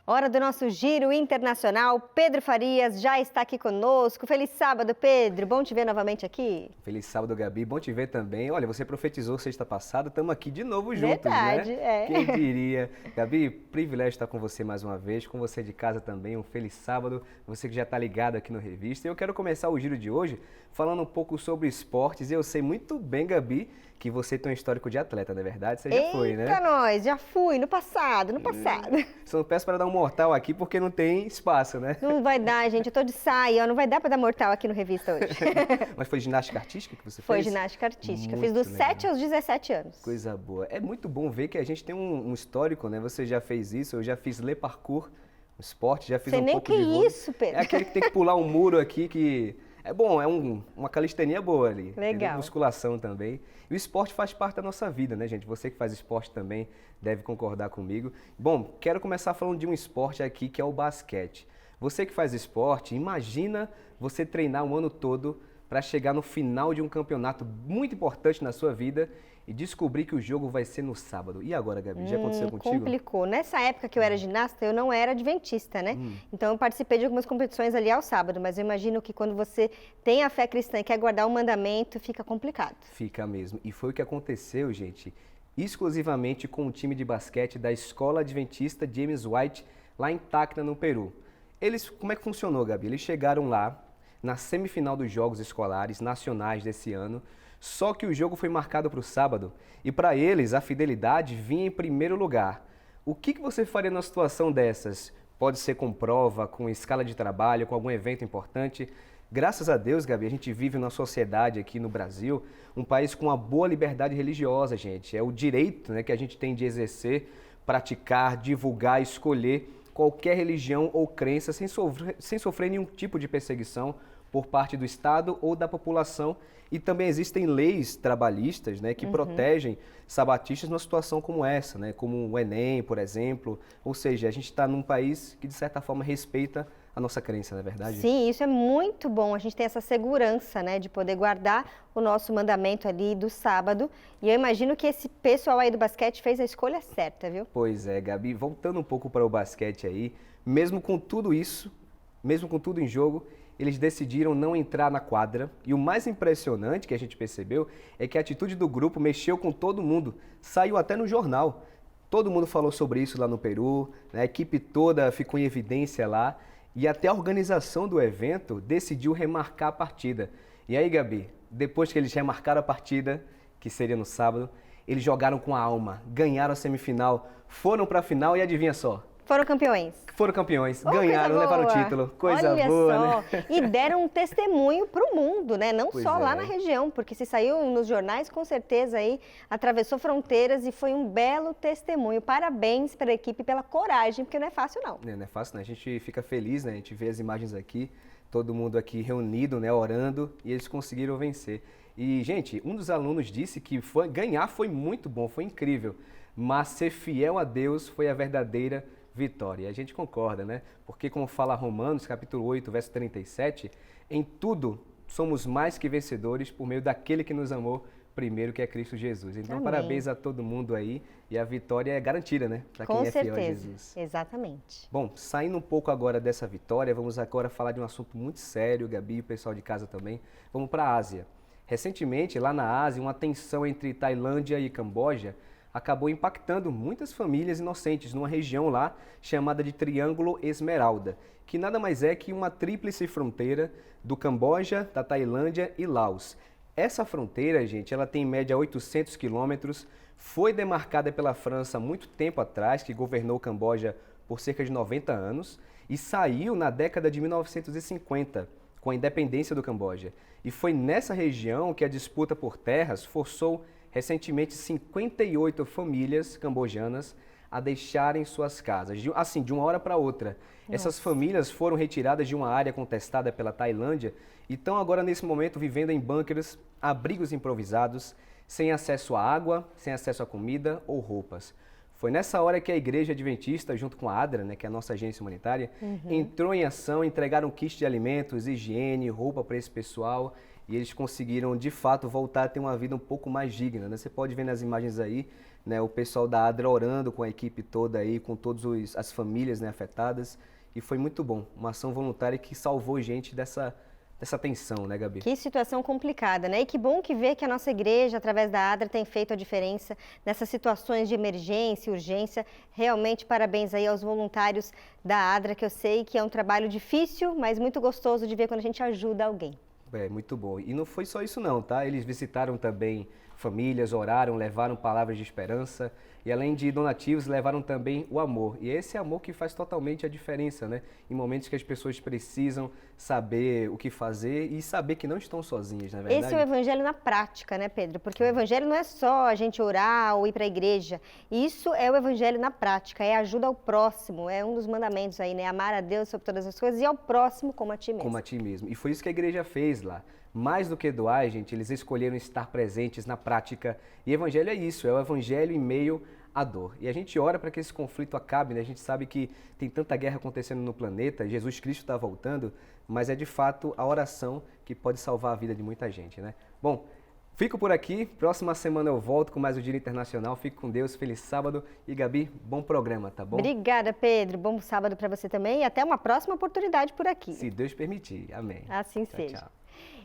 Speaker 1: Hora do nosso Giro Internacional. Pedro Farias já está aqui conosco. Feliz sábado, Pedro. Bom te ver novamente aqui.
Speaker 4: Feliz sábado, Gabi. Bom te ver também. Olha, você profetizou sexta passada. Estamos aqui de novo juntos,
Speaker 1: Verdade,
Speaker 4: né?
Speaker 1: é.
Speaker 4: Quem diria? Gabi, privilégio estar com você mais uma vez. Com você de casa também. Um feliz sábado. Você que já está ligado aqui no Revista. E eu quero começar o giro de hoje falando um pouco sobre esportes. Eu sei muito bem, Gabi, que você tem um histórico de atleta, não é verdade? Você já foi, né?
Speaker 1: Eita, nós, já fui, no passado.
Speaker 4: Só não peço para dar um mortal aqui porque não tem espaço, né?
Speaker 1: Não vai dar, gente, eu tô de saia, não vai dar para dar mortal aqui no Revista hoje.
Speaker 4: Mas foi ginástica artística que você fez?
Speaker 1: Foi ginástica artística, fiz dos 7 aos 17 anos.
Speaker 4: Coisa boa. É muito bom ver que a gente tem um histórico, né? Você já fez isso, eu já fiz le parkour, um esporte, já fiz
Speaker 1: Sei
Speaker 4: um
Speaker 1: nem
Speaker 4: pouco
Speaker 1: que
Speaker 4: de vôlei.
Speaker 1: isso, Pedro.
Speaker 4: É aquele que tem que pular um muro aqui que... É bom, é uma calistenia boa ali.
Speaker 1: Legal.
Speaker 4: Entendeu? Musculação também. E o esporte faz parte da nossa vida, né, gente? Você que faz esporte também deve concordar comigo. Bom, quero começar falando de um esporte aqui que é o basquete. Você que faz esporte, imagina você treinar um ano todo para chegar no final de um campeonato muito importante na sua vida e descobrir que o jogo vai ser no sábado. E agora, Gabi, já aconteceu contigo?
Speaker 1: Complicou. Nessa época que eu era ginasta, eu não era adventista, né? Então eu participei de algumas competições ali ao sábado, mas eu imagino que quando você tem a fé cristã e quer guardar o mandamento, fica complicado.
Speaker 4: Fica mesmo. E foi o que aconteceu, gente, exclusivamente com o time de basquete da Escola Adventista James White, lá em Tacna, no Peru. Como é que funcionou, Gabi? Eles chegaram lá na semifinal dos Jogos Escolares Nacionais desse ano, só que o jogo foi marcado para o sábado e para eles a fidelidade vinha em primeiro lugar. O que você faria numa situação dessas? Pode ser com prova, com escala de trabalho, com algum evento importante. Graças a Deus, Gabi, a gente vive numa sociedade aqui no Brasil, um país com uma boa liberdade religiosa, gente. É o direito, né, que a gente tem de exercer, praticar, divulgar, escolher qualquer religião ou crença sem sofrer nenhum tipo de perseguição por parte do Estado ou da população. E também existem leis trabalhistas, né, que protegem sabatistas numa situação como essa, né, como o Enem, por exemplo. Ou seja, a gente está num país que, de certa forma, respeita a nossa crença, não é verdade?
Speaker 1: Sim, isso é muito bom. A gente tem essa segurança, né, de poder guardar o nosso mandamento ali do sábado. E eu imagino que esse pessoal aí do basquete fez a escolha certa, viu?
Speaker 4: Pois é, Gabi. Voltando um pouco para o basquete aí, mesmo com tudo isso, mesmo com tudo em jogo, eles decidiram não entrar na quadra. E o mais impressionante que a gente percebeu é que a atitude do grupo mexeu com todo mundo. Saiu até no jornal. Todo mundo falou sobre isso lá no Peru, né? A equipe toda ficou em evidência lá. E até a organização do evento decidiu remarcar a partida. E aí, Gabi, depois que eles remarcaram a partida, que seria no sábado, eles jogaram com a alma, ganharam a semifinal, foram para a final e adivinha só?
Speaker 1: Foram campeões.
Speaker 4: Foram campeões, ganharam, levaram o título. Coisa
Speaker 1: Olha
Speaker 4: boa,
Speaker 1: só.
Speaker 4: né?
Speaker 1: E deram um testemunho para o mundo, né? Não
Speaker 4: Pois
Speaker 1: só lá
Speaker 4: é.
Speaker 1: na região, porque se saiu nos jornais, com certeza aí atravessou fronteiras e foi um belo testemunho. Parabéns para a equipe pela coragem, porque não é fácil não.
Speaker 4: Não é fácil, né? A gente fica feliz, né? A gente vê as imagens aqui, todo mundo aqui reunido, né? Orando, e eles conseguiram vencer. E, gente, um dos alunos disse que ganhar foi muito bom, foi incrível, mas ser fiel a Deus foi a verdadeira vitória. E a gente concorda, né? Porque, como fala Romanos, capítulo 8, verso 37, em tudo somos mais que vencedores por meio daquele que nos amou primeiro, que é Cristo Jesus. Então,
Speaker 1: Amém.
Speaker 4: Parabéns a todo mundo aí. E a vitória é garantida, né? Para quem é fiel a Jesus.
Speaker 1: Exatamente.
Speaker 4: Bom, saindo um pouco agora dessa vitória, vamos agora falar de um assunto muito sério, Gabi e o pessoal de casa também. Vamos para a Ásia. Recentemente, lá na Ásia, uma tensão entre Tailândia e Camboja acabou impactando muitas famílias inocentes numa região lá chamada de Triângulo Esmeralda, que nada mais é que uma tríplice fronteira do Camboja, da Tailândia e Laos. Essa fronteira, gente, ela tem em média 800 quilômetros, foi demarcada pela França há muito tempo atrás, que governou o Camboja por cerca de 90 anos, e saiu na década de 1950, com a independência do Camboja. E foi nessa região que a disputa por terras forçou recentemente 58 famílias cambojanas a deixarem suas casas, assim, de uma hora para outra. Essas famílias foram retiradas de uma área contestada pela Tailândia e estão agora, nesse momento, vivendo em bunkers, abrigos improvisados, sem acesso à água, sem acesso à comida ou roupas. Foi nessa hora que a Igreja Adventista, junto com a ADRA, né, que é a nossa agência humanitária, entrou em ação, entregaram kits de alimentos, higiene, roupa para esse pessoal, e eles conseguiram, de fato, voltar a ter uma vida um pouco mais digna, né? Você pode ver nas imagens aí, né, o pessoal da ADRA orando com a equipe toda aí, com todas as famílias, né, afetadas, e foi muito bom. Uma ação voluntária que salvou gente dessa tensão, né, Gabi?
Speaker 1: Que situação complicada, né? E que bom que ver que a nossa igreja, através da ADRA, tem feito a diferença nessas situações de emergência, urgência. Realmente, parabéns aí aos voluntários da ADRA, que eu sei que é um trabalho difícil, mas muito gostoso de ver quando a gente ajuda alguém.
Speaker 4: É, muito bom. E não foi só isso não, tá? Eles visitaram também famílias, oraram, levaram palavras de esperança e, além de donativos, levaram também o amor. E esse amor que faz totalmente a diferença, né? Em momentos que as pessoas precisam saber o que fazer e saber que não estão sozinhas, não é verdade?
Speaker 1: Esse é o evangelho na prática, né, Pedro? Porque o evangelho não é só a gente orar ou ir para a igreja. Isso é o evangelho na prática, é ajuda ao próximo, é um dos mandamentos aí, né? Amar a Deus sobre todas as coisas e ao próximo como a ti mesmo.
Speaker 4: Como a ti mesmo. E foi isso que a igreja fez lá. Mais do que doar, gente, eles escolheram estar presentes na prática. E evangelho é isso, é o evangelho em meio à dor. E a gente ora para que esse conflito acabe, né? A gente sabe que tem tanta guerra acontecendo no planeta, Jesus Cristo está voltando, mas é de fato a oração que pode salvar a vida de muita gente, né? Bom, fico por aqui, próxima semana eu volto com mais o Dia Internacional. Fique com Deus, feliz sábado. E Gabi, bom programa, tá bom?
Speaker 1: Obrigada, Pedro. Bom sábado para você também e até uma próxima oportunidade por aqui.
Speaker 4: Se Deus permitir, amém.
Speaker 1: Assim
Speaker 4: Tchau,
Speaker 1: seja.
Speaker 4: tchau.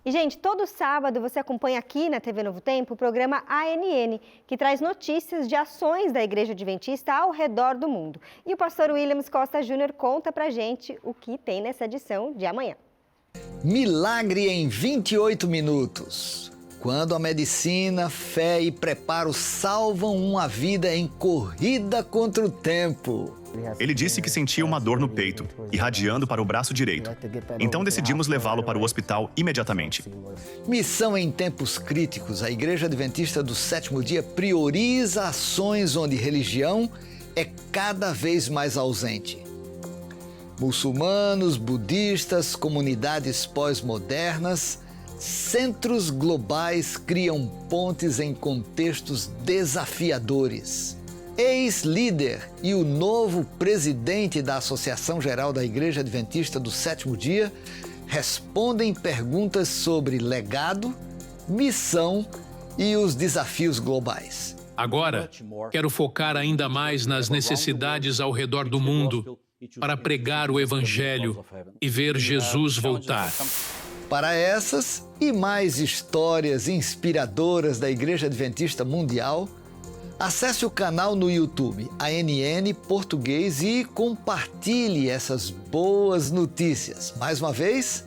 Speaker 1: E, gente, todo sábado você acompanha aqui na TV Novo Tempo o programa ANN, que traz notícias de ações da Igreja Adventista ao redor do mundo. E o pastor Williams Costa Júnior conta pra gente o que tem nessa edição de amanhã.
Speaker 5: Milagre em 28 minutos. Quando a medicina, fé e preparo salvam uma vida em corrida contra o tempo.
Speaker 6: Ele disse que sentia uma dor no peito, irradiando para o braço direito. Então decidimos levá-lo para o hospital imediatamente.
Speaker 5: Missão em tempos críticos. A Igreja Adventista do Sétimo Dia prioriza ações onde religião é cada vez mais ausente. Muçulmanos, budistas, comunidades pós-modernas, centros globais criam pontes em contextos desafiadores. Ex-líder e o novo presidente da Associação Geral da Igreja Adventista do Sétimo Dia respondem perguntas sobre legado, missão e os desafios globais.
Speaker 7: Agora, quero focar ainda mais nas necessidades ao redor do mundo para pregar o Evangelho e ver Jesus voltar.
Speaker 5: Para essas e mais histórias inspiradoras da Igreja Adventista Mundial, acesse o canal no YouTube ANN Português e compartilhe essas boas notícias. Mais uma vez,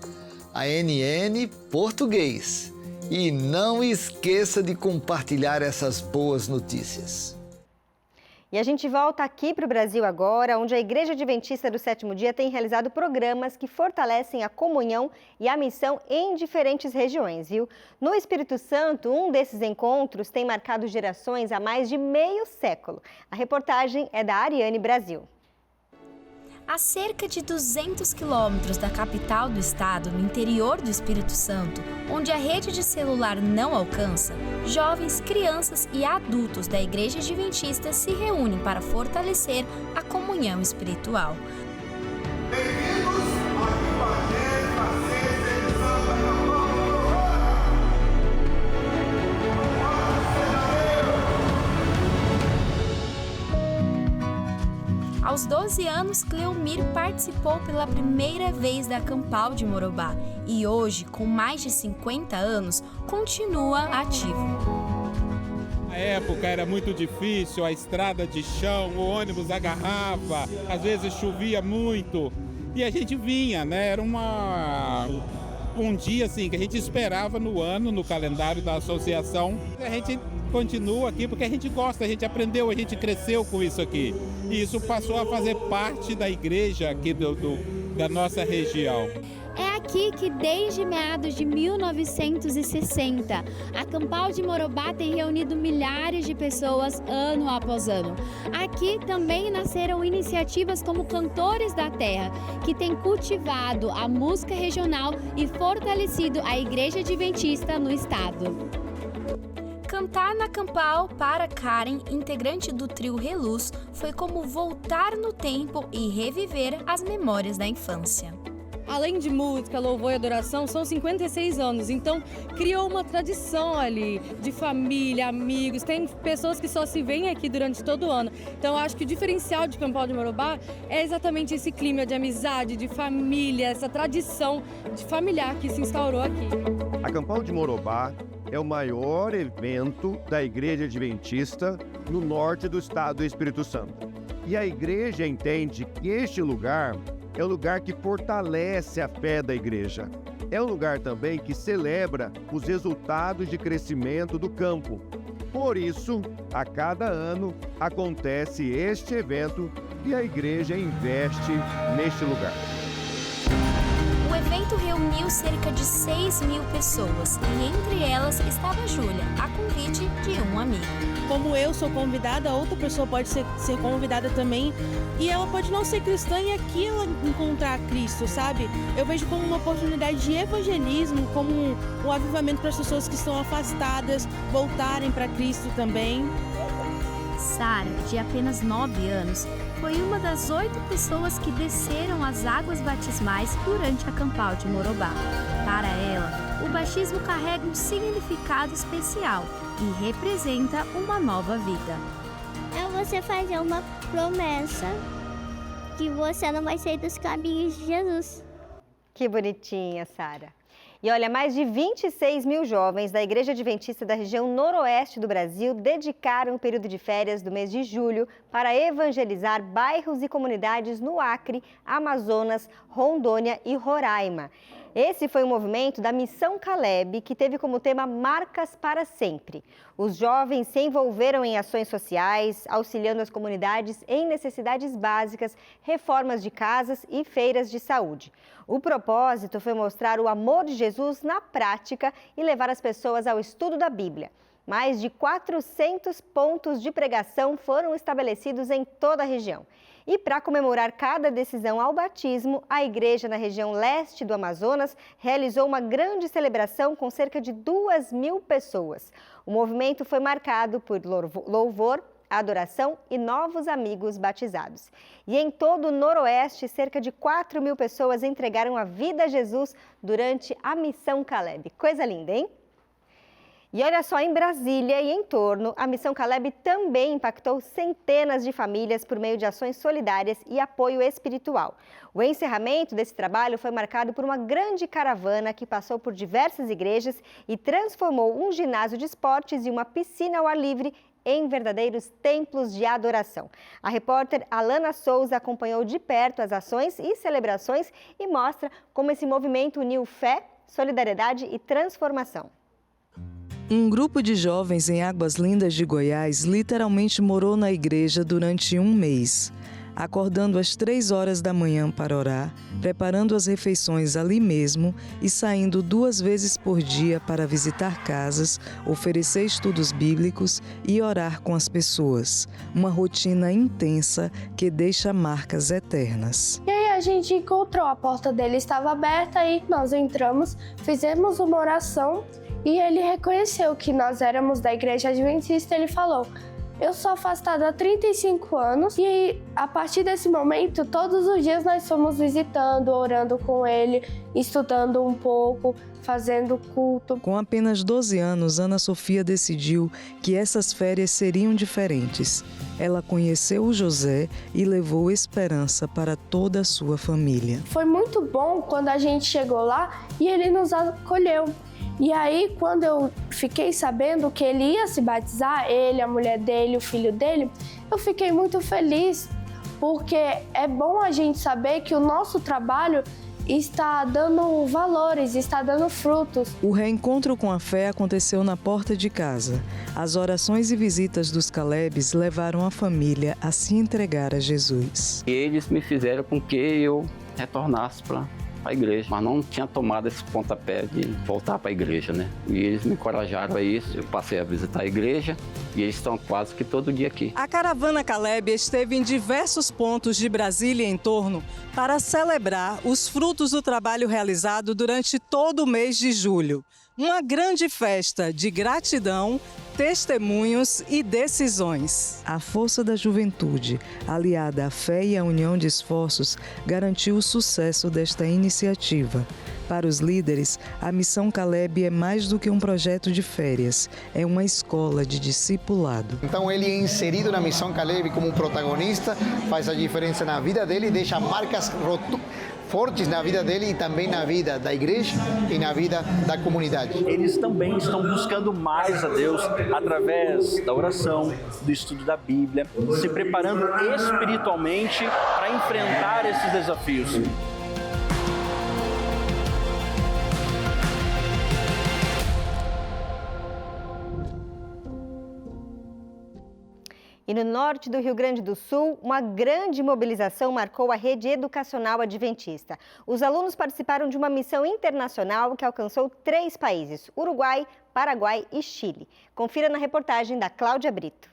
Speaker 5: ANN Português. E não esqueça de compartilhar essas boas notícias.
Speaker 1: E a gente volta aqui para o Brasil agora, onde a Igreja Adventista do Sétimo Dia tem realizado programas que fortalecem a comunhão e a missão em diferentes regiões, viu? No Espírito Santo, um desses encontros tem marcado gerações há mais de meio século. A reportagem é da Ariane Brasil.
Speaker 8: A cerca de 200 quilômetros da capital do estado, no interior do Espírito Santo, onde a rede de celular não alcança, jovens, crianças e adultos da Igreja Adventista se reúnem para fortalecer a comunhão espiritual. Aos 12 anos, Cleomir participou pela primeira vez da Campal de Morobá e hoje, com mais de 50 anos, continua ativo.
Speaker 9: Na época era muito difícil, a estrada de chão, o ônibus agarrava, às vezes chovia muito e a gente vinha, né? Era um dia assim que a gente esperava no ano, no calendário da associação. A gente continua aqui porque a gente gosta, a gente aprendeu, a gente cresceu com isso aqui. E isso passou a fazer parte da igreja aqui da nossa região.
Speaker 10: É aqui que, desde meados de 1960, a Campal de Morobá tem reunido milhares de pessoas ano após ano. Aqui também nasceram iniciativas como Cantores da Terra, que tem cultivado a música regional e fortalecido a Igreja Adventista no estado.
Speaker 8: Cantar na Campal, para Karen, integrante do trio Reluz, foi como voltar no tempo e reviver as memórias da infância.
Speaker 11: Além de música, louvor e adoração, são 56 anos, então criou uma tradição ali de família, amigos, tem pessoas que só se veem aqui durante todo o ano. Então acho que o diferencial de Campal de Morobá é exatamente esse clima de amizade, de família, essa tradição de familiar que se instaurou aqui.
Speaker 12: A Campal de Morobá é o maior evento da Igreja Adventista no norte do estado do Espírito Santo. E a igreja entende que este lugar é um lugar que fortalece a fé da igreja. É um lugar também que celebra os resultados de crescimento do campo. Por isso, a cada ano acontece este evento e a igreja investe neste lugar.
Speaker 8: O evento reuniu cerca de 6.000 pessoas e entre elas estava a Júlia, a convite de um amigo.
Speaker 11: Como eu sou convidada, outra pessoa pode ser convidada também e ela pode não ser cristã e aqui ela encontrar Cristo, sabe? Eu vejo como uma oportunidade de evangelismo, como um avivamento para as pessoas que estão afastadas voltarem para Cristo também.
Speaker 8: Sara, de apenas 9 anos, foi uma das 8 pessoas que desceram as águas batismais durante a Campal de Morobá. Para ela, o batismo carrega um significado especial e representa uma nova vida.
Speaker 27: É você fazer uma promessa que você não vai sair dos caminhos de Jesus.
Speaker 1: Que bonitinha, Sara. E olha, mais de 26 mil jovens da Igreja Adventista da região noroeste do Brasil dedicaram o período de férias do mês de julho para evangelizar bairros e comunidades no Acre, Amazonas, Rondônia e Roraima. Esse foi o movimento da Missão Caleb, que teve como tema Marcas para Sempre. Os jovens se envolveram em ações sociais, auxiliando as comunidades em necessidades básicas, reformas de casas e feiras de saúde. O propósito foi mostrar o amor de Jesus na prática e levar as pessoas ao estudo da Bíblia. Mais de 400 pontos de pregação foram estabelecidos em toda a região. E para comemorar cada decisão ao batismo, a igreja na região leste do Amazonas realizou uma grande celebração com cerca de 2.000 pessoas. O movimento foi marcado por louvor, adoração e novos amigos batizados. E em todo o Noroeste, cerca de 4.000 pessoas entregaram a vida a Jesus durante a Missão Caleb. Coisa linda, hein? E olha só, em Brasília e em torno, a Missão Caleb também impactou centenas de famílias por meio de ações solidárias e apoio espiritual. O encerramento desse trabalho foi marcado por uma grande caravana que passou por diversas igrejas e transformou um ginásio de esportes e uma piscina ao ar livre em verdadeiros templos de adoração. A repórter Alana Souza acompanhou de perto as ações e celebrações e mostra como esse movimento uniu fé, solidariedade e transformação.
Speaker 13: Um grupo de jovens em Águas Lindas de Goiás literalmente morou na igreja durante um mês, acordando às 3 horas da manhã para orar, preparando as refeições ali mesmo e saindo 2 vezes por dia para visitar casas, oferecer estudos bíblicos e orar com as pessoas. Uma rotina intensa que deixa marcas eternas.
Speaker 14: E aí a gente encontrou, a porta dele estava aberta e nós entramos, fizemos uma oração. E ele reconheceu que nós éramos da Igreja Adventista. Ele falou: eu sou afastado há 35 anos e a partir desse momento, todos os dias nós fomos visitando, orando com ele, estudando um pouco, fazendo culto.
Speaker 13: Com apenas 12 anos, Ana Sofia decidiu que essas férias seriam diferentes. Ela conheceu o José e levou esperança para toda a sua família.
Speaker 14: Foi muito bom quando a gente chegou lá e ele nos acolheu. E aí, quando eu fiquei sabendo que ele ia se batizar, ele, a mulher dele, o filho dele, eu fiquei muito feliz, porque é bom a gente saber que o nosso trabalho está dando valores, está dando frutos.
Speaker 13: O reencontro com a fé aconteceu na porta de casa. As orações e visitas dos Calebes levaram a família a se entregar a Jesus.
Speaker 15: Eles me fizeram com que eu retornasse para a igreja, mas não tinha tomado esse pontapé de voltar para a igreja, né? E eles me encorajaram a isso, eu passei a visitar a igreja e eles estão quase que todo dia aqui.
Speaker 13: A caravana Caleb esteve em diversos pontos de Brasília e em torno para celebrar os frutos do trabalho realizado durante todo o mês de julho. Uma grande festa de gratidão, testemunhos e decisões. A força da juventude, aliada à fé e à união de esforços, garantiu o sucesso desta iniciativa. Para os líderes, a Missão Caleb é mais do que um projeto de férias, é uma escola de discipulado.
Speaker 16: Então ele é inserido na Missão Caleb como um protagonista, faz a diferença na vida dele e deixa marcas fortes na vida dele e também na vida da igreja e na vida da comunidade.
Speaker 18: Eles também estão buscando mais a Deus através da oração, do estudo da Bíblia, se preparando espiritualmente para enfrentar esses desafios.
Speaker 1: E no norte do Rio Grande do Sul, uma grande mobilização marcou a rede educacional adventista. Os alunos participaram de uma missão internacional que alcançou 3 países: Uruguai, Paraguai e Chile. Confira na reportagem da Cláudia Brito.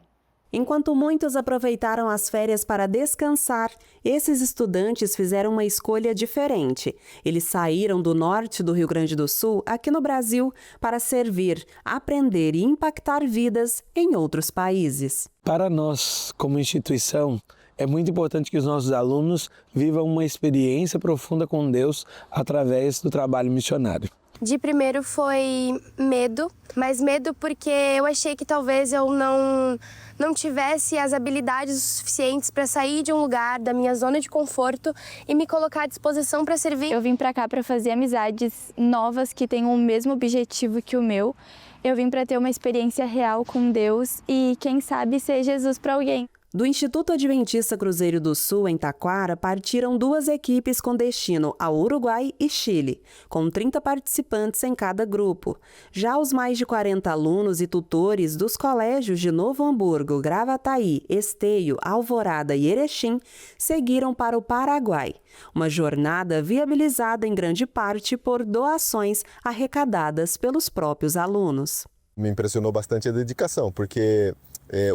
Speaker 19: Enquanto muitos aproveitaram as férias para descansar, esses estudantes fizeram uma escolha diferente. Eles saíram do norte do Rio Grande do Sul, aqui no Brasil, para servir, aprender e impactar vidas em outros países.
Speaker 20: Para nós, como instituição, é muito importante que os nossos alunos vivam uma experiência profunda com Deus através do trabalho missionário.
Speaker 14: De primeiro foi medo, mas medo porque eu achei que talvez eu não tivesse as habilidades suficientes para sair de um lugar, da minha zona de conforto e me colocar à disposição para servir.
Speaker 28: Eu vim para cá para fazer amizades novas que tenham o mesmo objetivo que o meu. Eu vim para ter uma experiência real com Deus e, quem sabe, ser Jesus para alguém.
Speaker 19: Do Instituto Adventista Cruzeiro do Sul, em Taquara, partiram 2 equipes com destino ao Uruguai e Chile, com 30 participantes em cada grupo. Já os mais de 40 alunos e tutores dos colégios de Novo Hamburgo, Gravataí, Esteio, Alvorada e Erechim seguiram para o Paraguai. Uma jornada viabilizada em grande parte por doações arrecadadas pelos próprios alunos.
Speaker 29: Me impressionou bastante a dedicação, porque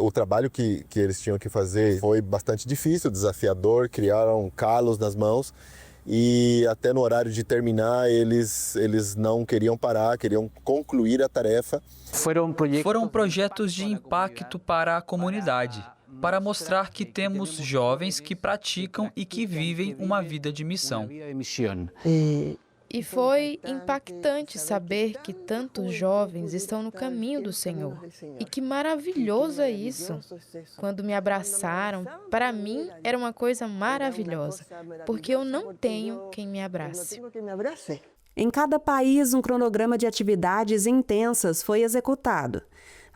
Speaker 2: O trabalho que eles tinham que fazer foi bastante difícil, desafiador, criaram calos nas mãos e até no horário de terminar eles não queriam parar, queriam concluir a tarefa.
Speaker 3: Foram projetos de impacto para a comunidade, para mostrar que temos jovens que praticam e que vivem uma vida de missão.
Speaker 17: E foi impactante saber que tantos jovens estão no caminho do Senhor. E que maravilhoso é isso! Quando me abraçaram, para mim era uma coisa maravilhosa, porque eu não tenho quem me abrace.
Speaker 19: Em cada país, um cronograma de atividades intensas foi executado.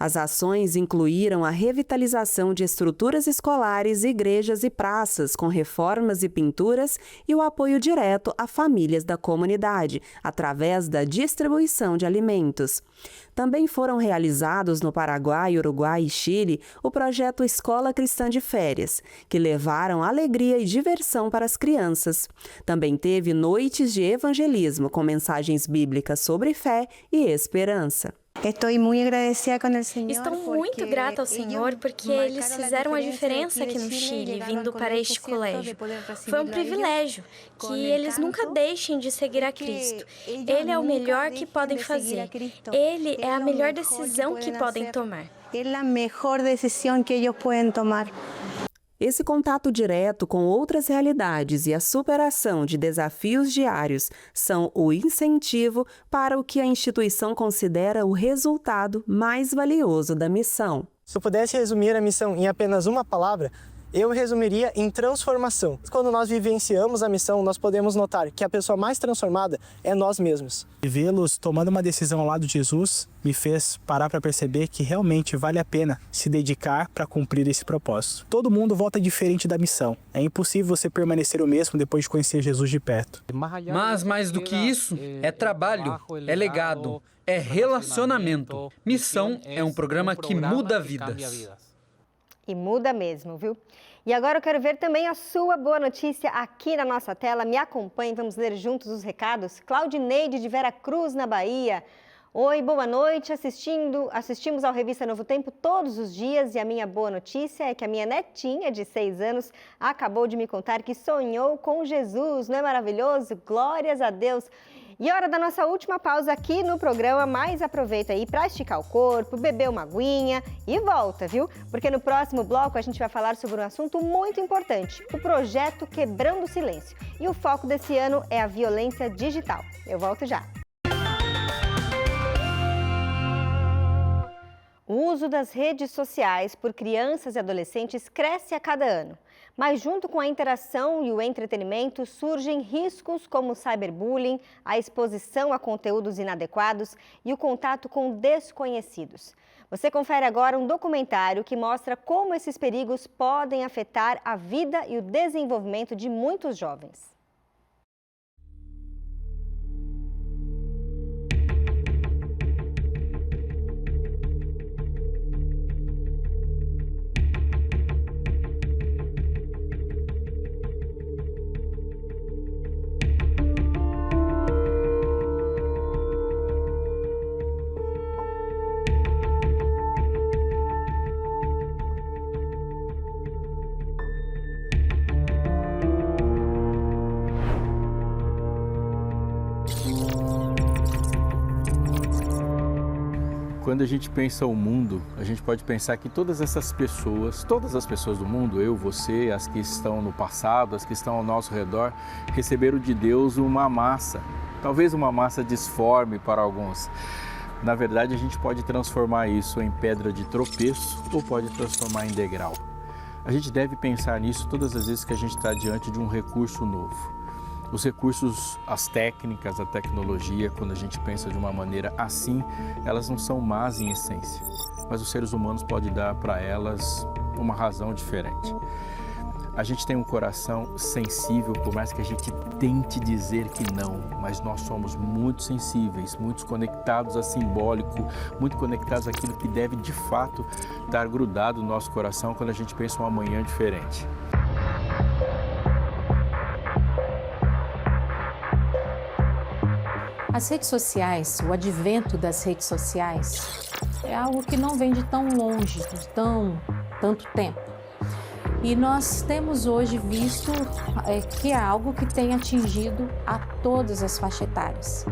Speaker 19: As ações incluíram a revitalização de estruturas escolares, igrejas e praças, com reformas e pinturas, e o apoio direto a famílias da comunidade, através da distribuição de alimentos. Também foram realizados no Paraguai, Uruguai e Chile o projeto Escola Cristã de Férias, que levaram alegria e diversão para as crianças. Também teve noites de evangelismo com mensagens bíblicas sobre fé e esperança.
Speaker 27: Estou muito agradecida com o Senhor.
Speaker 21: Estou muito grata ao Senhor porque eles fizeram a diferença aqui no Chile, vindo para este colégio. Foi um privilégio que eles nunca deixem de seguir a Cristo. Ele é o melhor que podem fazer. Ele é a melhor decisão que podem tomar.
Speaker 27: É a melhor decisão que eles podem tomar.
Speaker 19: Esse contato direto com outras realidades e a superação de desafios diários são o incentivo para o que a instituição considera o resultado mais valioso da missão.
Speaker 22: Se eu pudesse resumir a missão em apenas uma palavra, eu resumiria em transformação. Quando nós vivenciamos a missão, nós podemos notar que a pessoa mais transformada é nós mesmos. E vê-los tomando uma decisão ao lado de Jesus me fez parar para perceber que realmente vale a pena se dedicar para cumprir esse propósito. Todo mundo volta diferente da missão. É impossível você permanecer o mesmo depois de conhecer Jesus de perto.
Speaker 3: Mas mais do que isso, é trabalho, é legado, é relacionamento. Missão é um programa que muda vidas.
Speaker 1: E muda mesmo, viu? E agora eu quero ver também a sua boa notícia aqui na nossa tela. Me acompanhe, vamos ler juntos os recados. Claudineide de Vera Cruz, na Bahia. Oi, boa noite. Assistimos ao Revista Novo Tempo todos os dias e a minha boa notícia é que a minha netinha de 6 anos acabou de me contar que sonhou com Jesus. Não é maravilhoso? Glórias a Deus! E hora da nossa última pausa aqui no programa, mas aproveita aí para esticar o corpo, beber uma aguinha e volta, viu? Porque no próximo bloco a gente vai falar sobre um assunto muito importante, o projeto Quebrando o Silêncio. E o foco desse ano é a violência digital. Eu volto já. O uso das redes sociais por crianças e adolescentes cresce a cada ano. Mas junto com a interação e o entretenimento surgem riscos como o cyberbullying, a exposição a conteúdos inadequados e o contato com desconhecidos. Você confere agora um documentário que mostra como esses perigos podem afetar a vida e o desenvolvimento de muitos jovens.
Speaker 23: Quando a gente pensa o mundo, a gente pode pensar que todas as pessoas do mundo, eu, você, as que estão no passado, as que estão ao nosso redor, receberam de Deus uma massa, talvez uma massa disforme para alguns. Na verdade, a gente pode transformar isso em pedra de tropeço ou pode transformar em degrau. A gente deve pensar nisso todas as vezes que a gente está diante de um recurso novo. Os recursos, as técnicas, a tecnologia, quando a gente pensa de uma maneira assim, elas não são más em essência, mas os seres humanos podem dar para elas uma razão diferente. A gente tem um coração sensível, por mais que a gente tente dizer que não, mas nós somos muito sensíveis, muito conectados a simbólico, muito conectados àquilo que deve de fato estar grudado no nosso coração quando a gente pensa um amanhã diferente.
Speaker 4: As redes sociais, o advento das redes sociais, é algo que não vem de tão longe, de tanto tempo. E nós temos hoje visto que é algo que tem atingido a todas as faixas etárias.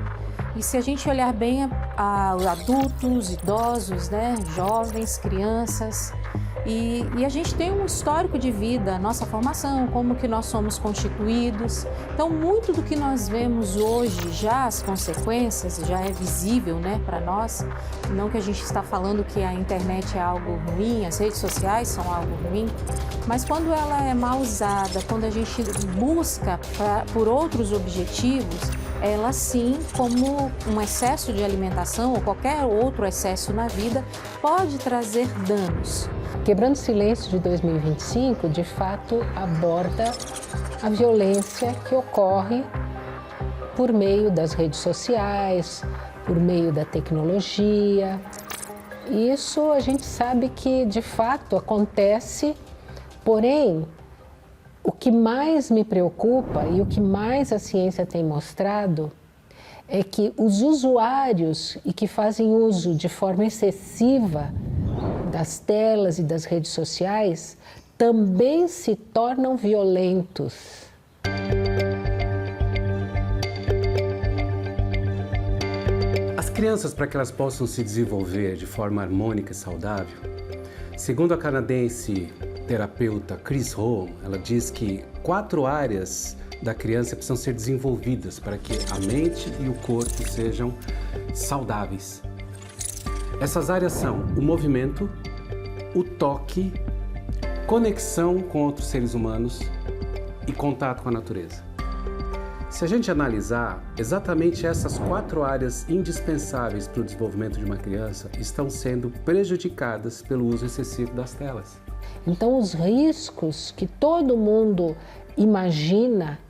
Speaker 4: E se a gente olhar bem a adultos, idosos, né, jovens, crianças, e a gente tem um histórico de vida, nossa formação, como que nós somos constituídos. Então, muito do que nós vemos hoje, já as consequências, já é visível, né, para nós. Não que a gente está falando que a internet é algo ruim, as redes sociais são algo ruim, mas quando ela é mal usada, quando a gente busca por outros objetivos, ela sim, como um excesso de alimentação ou qualquer outro excesso na vida, pode trazer danos.
Speaker 5: Quebrando o Silêncio de 2025, de fato, aborda a violência que ocorre por meio das redes sociais, por meio da tecnologia. Isso a gente sabe que, de fato, acontece, porém, o que mais me preocupa e o que mais a ciência tem mostrado é que os usuários e que fazem uso de forma excessiva das telas e das redes sociais também se tornam violentos.
Speaker 6: As crianças, para que elas possam se desenvolver de forma harmônica e saudável, segundo a canadense terapeuta Chris Rohn, ela diz que 4 áreas da criança precisam ser desenvolvidas para que a mente e o corpo sejam saudáveis. Essas áreas são o movimento, o toque, conexão com outros seres humanos e contato com a natureza. Se a gente analisar, exatamente essas 4 áreas indispensáveis para o desenvolvimento de uma criança estão sendo prejudicadas pelo uso excessivo das telas.
Speaker 5: Então, os riscos que todo mundo imagina,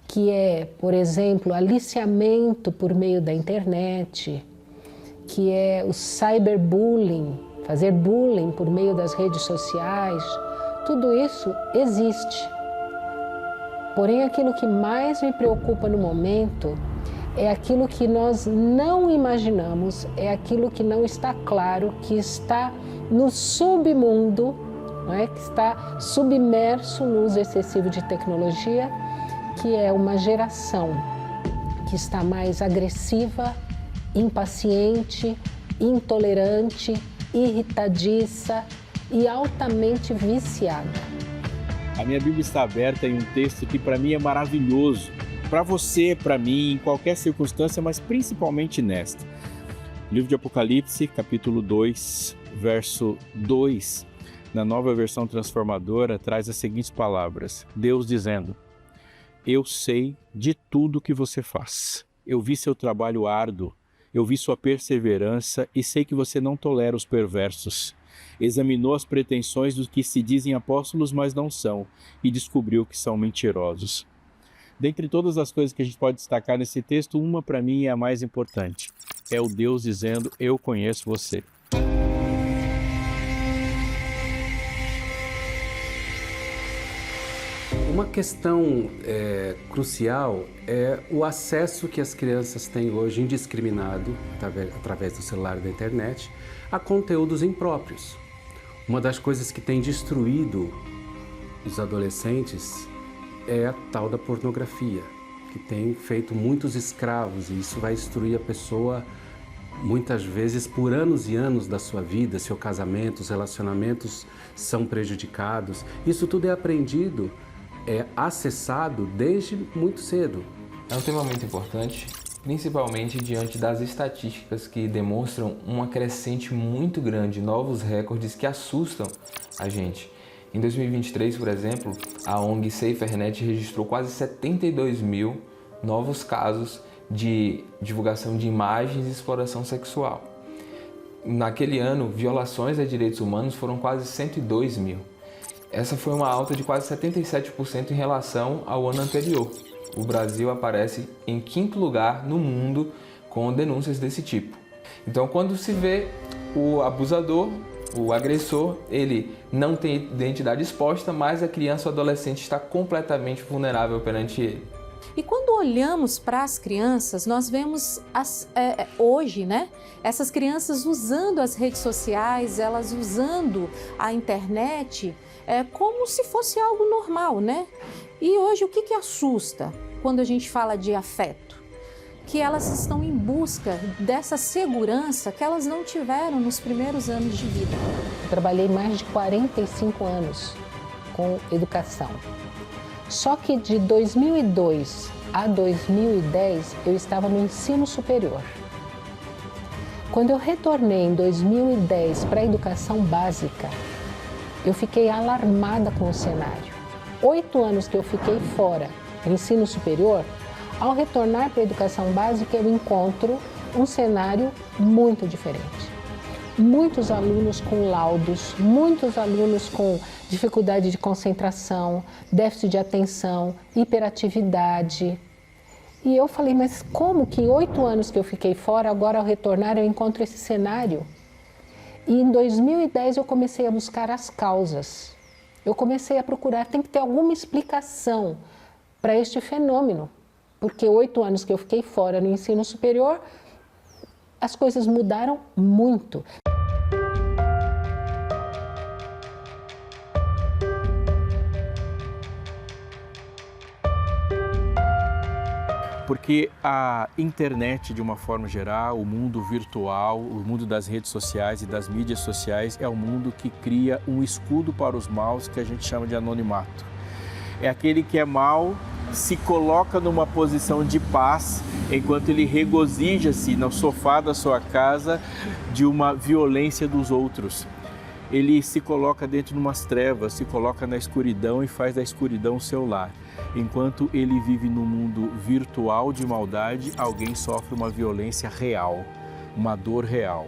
Speaker 5: que é, por exemplo, aliciamento por meio da internet, que é o cyberbullying, fazer bullying por meio das redes sociais, tudo isso existe. Porém, aquilo que mais me preocupa no momento é aquilo que nós não imaginamos, é aquilo que não está claro, que está no submundo, não é? Que está submerso no uso excessivo de tecnologia, que é uma geração que está mais agressiva, impaciente, intolerante, irritadiça e altamente viciada.
Speaker 23: A minha Bíblia está aberta em um texto que para mim é maravilhoso. Para você, para mim, em qualquer circunstância, mas principalmente nesta. Livro de Apocalipse, capítulo 2, verso 2, na Nova Versão Transformadora, traz as seguintes palavras. Deus dizendo: eu sei de tudo que você faz. Eu vi seu trabalho árduo, eu vi sua perseverança e sei que você não tolera os perversos. Examinou as pretensões dos que se dizem apóstolos, mas não são, e descobriu que são mentirosos. Dentre todas as coisas que a gente pode destacar nesse texto, uma para mim é a mais importante. É o Deus dizendo: eu conheço você.
Speaker 6: Uma questão crucial é o acesso que as crianças têm hoje indiscriminado, através do celular e da internet, a conteúdos impróprios. Uma das coisas que tem destruído os adolescentes é a tal da pornografia, que tem feito muitos escravos, e isso vai destruir a pessoa muitas vezes por anos e anos da sua vida. Seu casamento, os relacionamentos são prejudicados. Isso tudo é aprendido, é acessado desde muito cedo.
Speaker 7: É um tema muito importante, principalmente diante das estatísticas que demonstram uma crescente muito grande, novos recordes que assustam a gente. Em 2023, por exemplo, a ONG SaferNet registrou quase 72 mil novos casos de divulgação de imagens e exploração sexual. Naquele ano, violações a direitos humanos foram quase 102 mil. Essa foi uma alta de quase 77% em relação ao ano anterior. O Brasil aparece em 5º lugar no mundo com denúncias desse tipo. Então, quando se vê o abusador, o agressor, ele não tem identidade exposta, mas a criança ou adolescente está completamente vulnerável perante ele.
Speaker 4: E quando olhamos para as crianças, nós vemos hoje, né, essas crianças usando as redes sociais, elas usando a internet como se fosse algo normal, né? E hoje o que assusta quando a gente fala de afeto? Que elas estão em busca dessa segurança que elas não tiveram nos primeiros anos de vida.
Speaker 5: Eu trabalhei mais de 45 anos com educação. Só que de 2002 a 2010 eu estava no ensino superior. Quando eu retornei em 2010 para a educação básica, eu fiquei alarmada com o cenário. 8 anos que eu fiquei fora do ensino superior, ao retornar para a educação básica eu encontro um cenário muito diferente. Muitos alunos com laudos, muitos alunos com dificuldade de concentração, déficit de atenção, hiperatividade. E eu falei, mas como que em 8 anos que eu fiquei fora, agora ao retornar eu encontro esse cenário? E em 2010 eu comecei a buscar as causas. Eu comecei a procurar, tem que ter alguma explicação para este fenômeno. Porque 8 anos que eu fiquei fora no ensino superior, as coisas mudaram muito.
Speaker 23: Porque a internet, de uma forma geral, o mundo virtual, o mundo das redes sociais e das mídias sociais é o mundo que cria um escudo para os maus que a gente chama de anonimato. É aquele que é mau, se coloca numa posição de paz, enquanto ele regozija-se no sofá da sua casa de uma violência dos outros. Ele se coloca dentro de umas trevas, se coloca na escuridão e faz da escuridão seu lar. Enquanto ele vive no mundo virtual de maldade, alguém sofre uma violência real, uma dor real.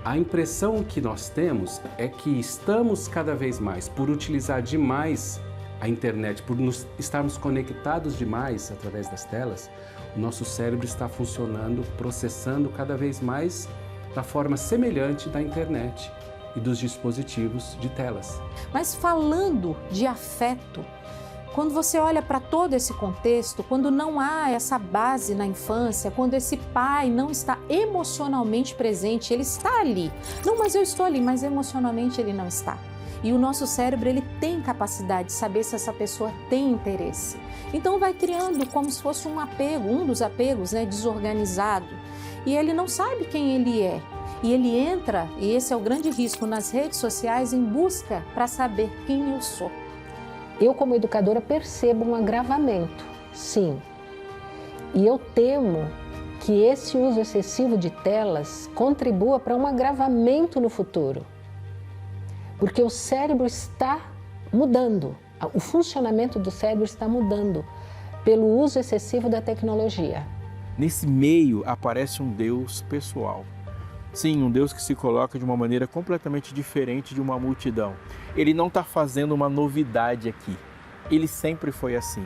Speaker 6: A impressão que nós temos é que estamos cada vez mais, por utilizar demais a internet, por estarmos conectados demais através das telas, o nosso cérebro está funcionando, processando cada vez mais da forma semelhante da internet e dos dispositivos de telas.
Speaker 4: Mas falando de afeto, quando você olha para todo esse contexto, quando não há essa base na infância, quando esse pai não está emocionalmente presente, ele está ali. Não, mas eu estou ali, mas emocionalmente ele não está. E o nosso cérebro, ele tem capacidade de saber se essa pessoa tem interesse. Então vai criando como se fosse um apego, um dos apegos, né, desorganizado. E ele não sabe quem ele é. E ele entra, e esse é o grande risco, nas redes sociais em busca para saber quem eu sou.
Speaker 5: Eu, como educadora, percebo um agravamento, sim. E eu temo que esse uso excessivo de telas contribua para um agravamento no futuro. Porque o cérebro está mudando, o funcionamento do cérebro está mudando pelo uso excessivo da tecnologia.
Speaker 23: Nesse meio aparece um Deus pessoal. Sim, um Deus que se coloca de uma maneira completamente diferente de uma multidão. Ele não está fazendo uma novidade aqui. Ele sempre foi assim.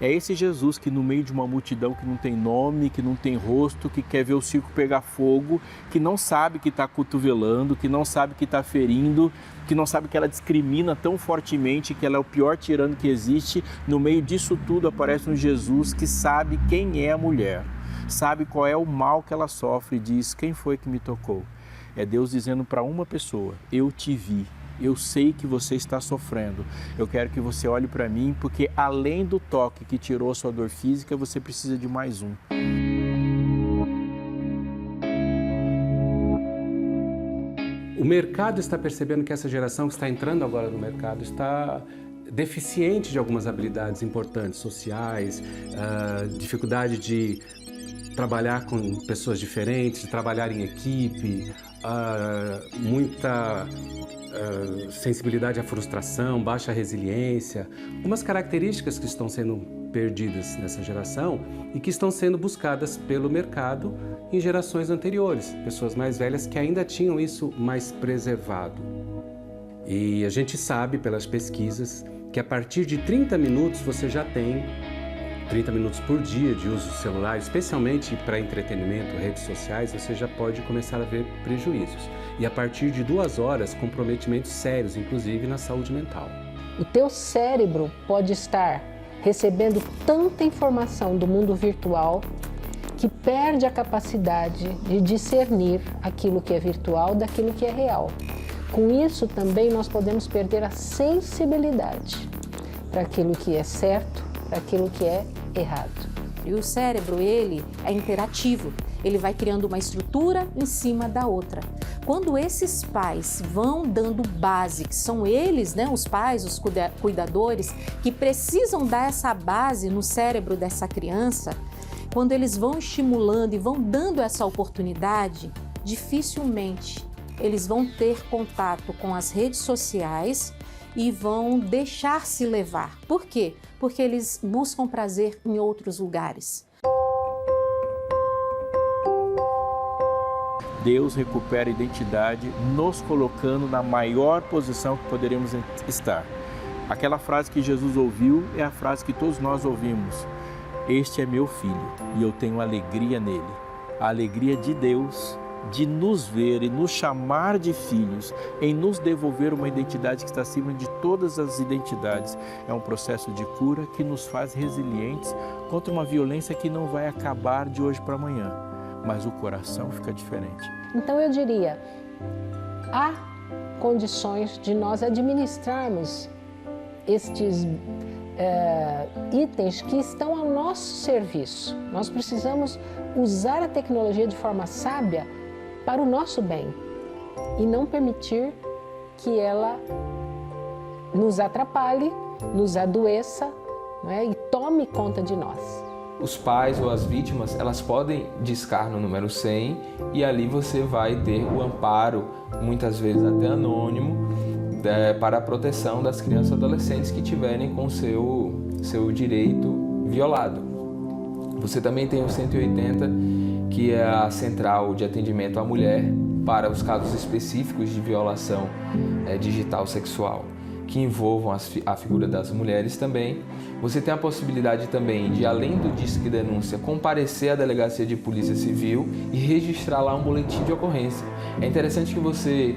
Speaker 23: É esse Jesus que no meio de uma multidão que não tem nome, que não tem rosto, que quer ver o circo pegar fogo, que não sabe que está cotovelando, que não sabe que está ferindo, que não sabe que ela discrimina tão fortemente, que ela é o pior tirano que existe. No meio disso tudo aparece um Jesus que sabe quem é a mulher. Sabe qual é o mal que ela sofre e diz, quem foi que me tocou? É Deus dizendo para uma pessoa, eu te vi, eu sei que você está sofrendo, eu quero que você olhe para mim, porque além do toque que tirou a sua dor física, você precisa de mais um.
Speaker 6: O mercado está percebendo que essa geração que está entrando agora no mercado está deficiente de algumas habilidades importantes, sociais, dificuldade de trabalhar com pessoas diferentes, de trabalhar em equipe, muita sensibilidade à frustração, baixa resiliência, algumas características que estão sendo perdidas nessa geração e que estão sendo buscadas pelo mercado em gerações anteriores, pessoas mais velhas que ainda tinham isso mais preservado. E a gente sabe pelas pesquisas que a partir de 30 minutos você já tem 30 minutos por dia de uso do celular, especialmente para entretenimento, redes sociais, você já pode começar a ver prejuízos. E a partir de 2 horas, comprometimentos sérios, inclusive na saúde mental.
Speaker 5: O teu cérebro pode estar recebendo tanta informação do mundo virtual que perde a capacidade de discernir aquilo que é virtual daquilo que é real. Com isso também nós podemos perder a sensibilidade para aquilo que é certo, para aquilo que é errado.
Speaker 4: E o cérebro, ele é interativo, ele vai criando uma estrutura em cima da outra. Quando esses pais vão dando base, que são eles, né, os pais, os cuidadores, que precisam dar essa base no cérebro dessa criança, quando eles vão estimulando e vão dando essa oportunidade, dificilmente eles vão ter contato com as redes sociais e vão deixar-se levar. Por quê? Porque eles buscam prazer em outros lugares.
Speaker 23: Deus recupera a identidade nos colocando na maior posição que poderíamos estar. Aquela frase que Jesus ouviu é a frase que todos nós ouvimos. Este é meu filho e eu tenho alegria nele. A alegria de Deus de nos ver e nos chamar de filhos, em nos devolver uma identidade que está acima de todas as identidades. É um processo de cura que nos faz resilientes contra uma violência que não vai acabar de hoje para amanhã, mas o coração fica diferente.
Speaker 5: Então eu diria, há condições de nós administrarmos estes itens que estão ao nosso serviço. Nós precisamos usar a tecnologia de forma sábia para o nosso bem e não permitir que ela nos atrapalhe, nos adoeça, né, e tome conta de nós.
Speaker 7: Os pais ou as vítimas, elas podem discar no número 100 e ali você vai ter o amparo, muitas vezes até anônimo, para a proteção das crianças e adolescentes que tiverem com seu direito violado. Você também tem o 180, que é a central de atendimento à mulher para os casos específicos de violação digital sexual, que envolvam a figura das mulheres também. Você tem a possibilidade também de, além do Disque Denúncia, comparecer à Delegacia de Polícia Civil e registrar lá um boletim de ocorrência. É interessante que você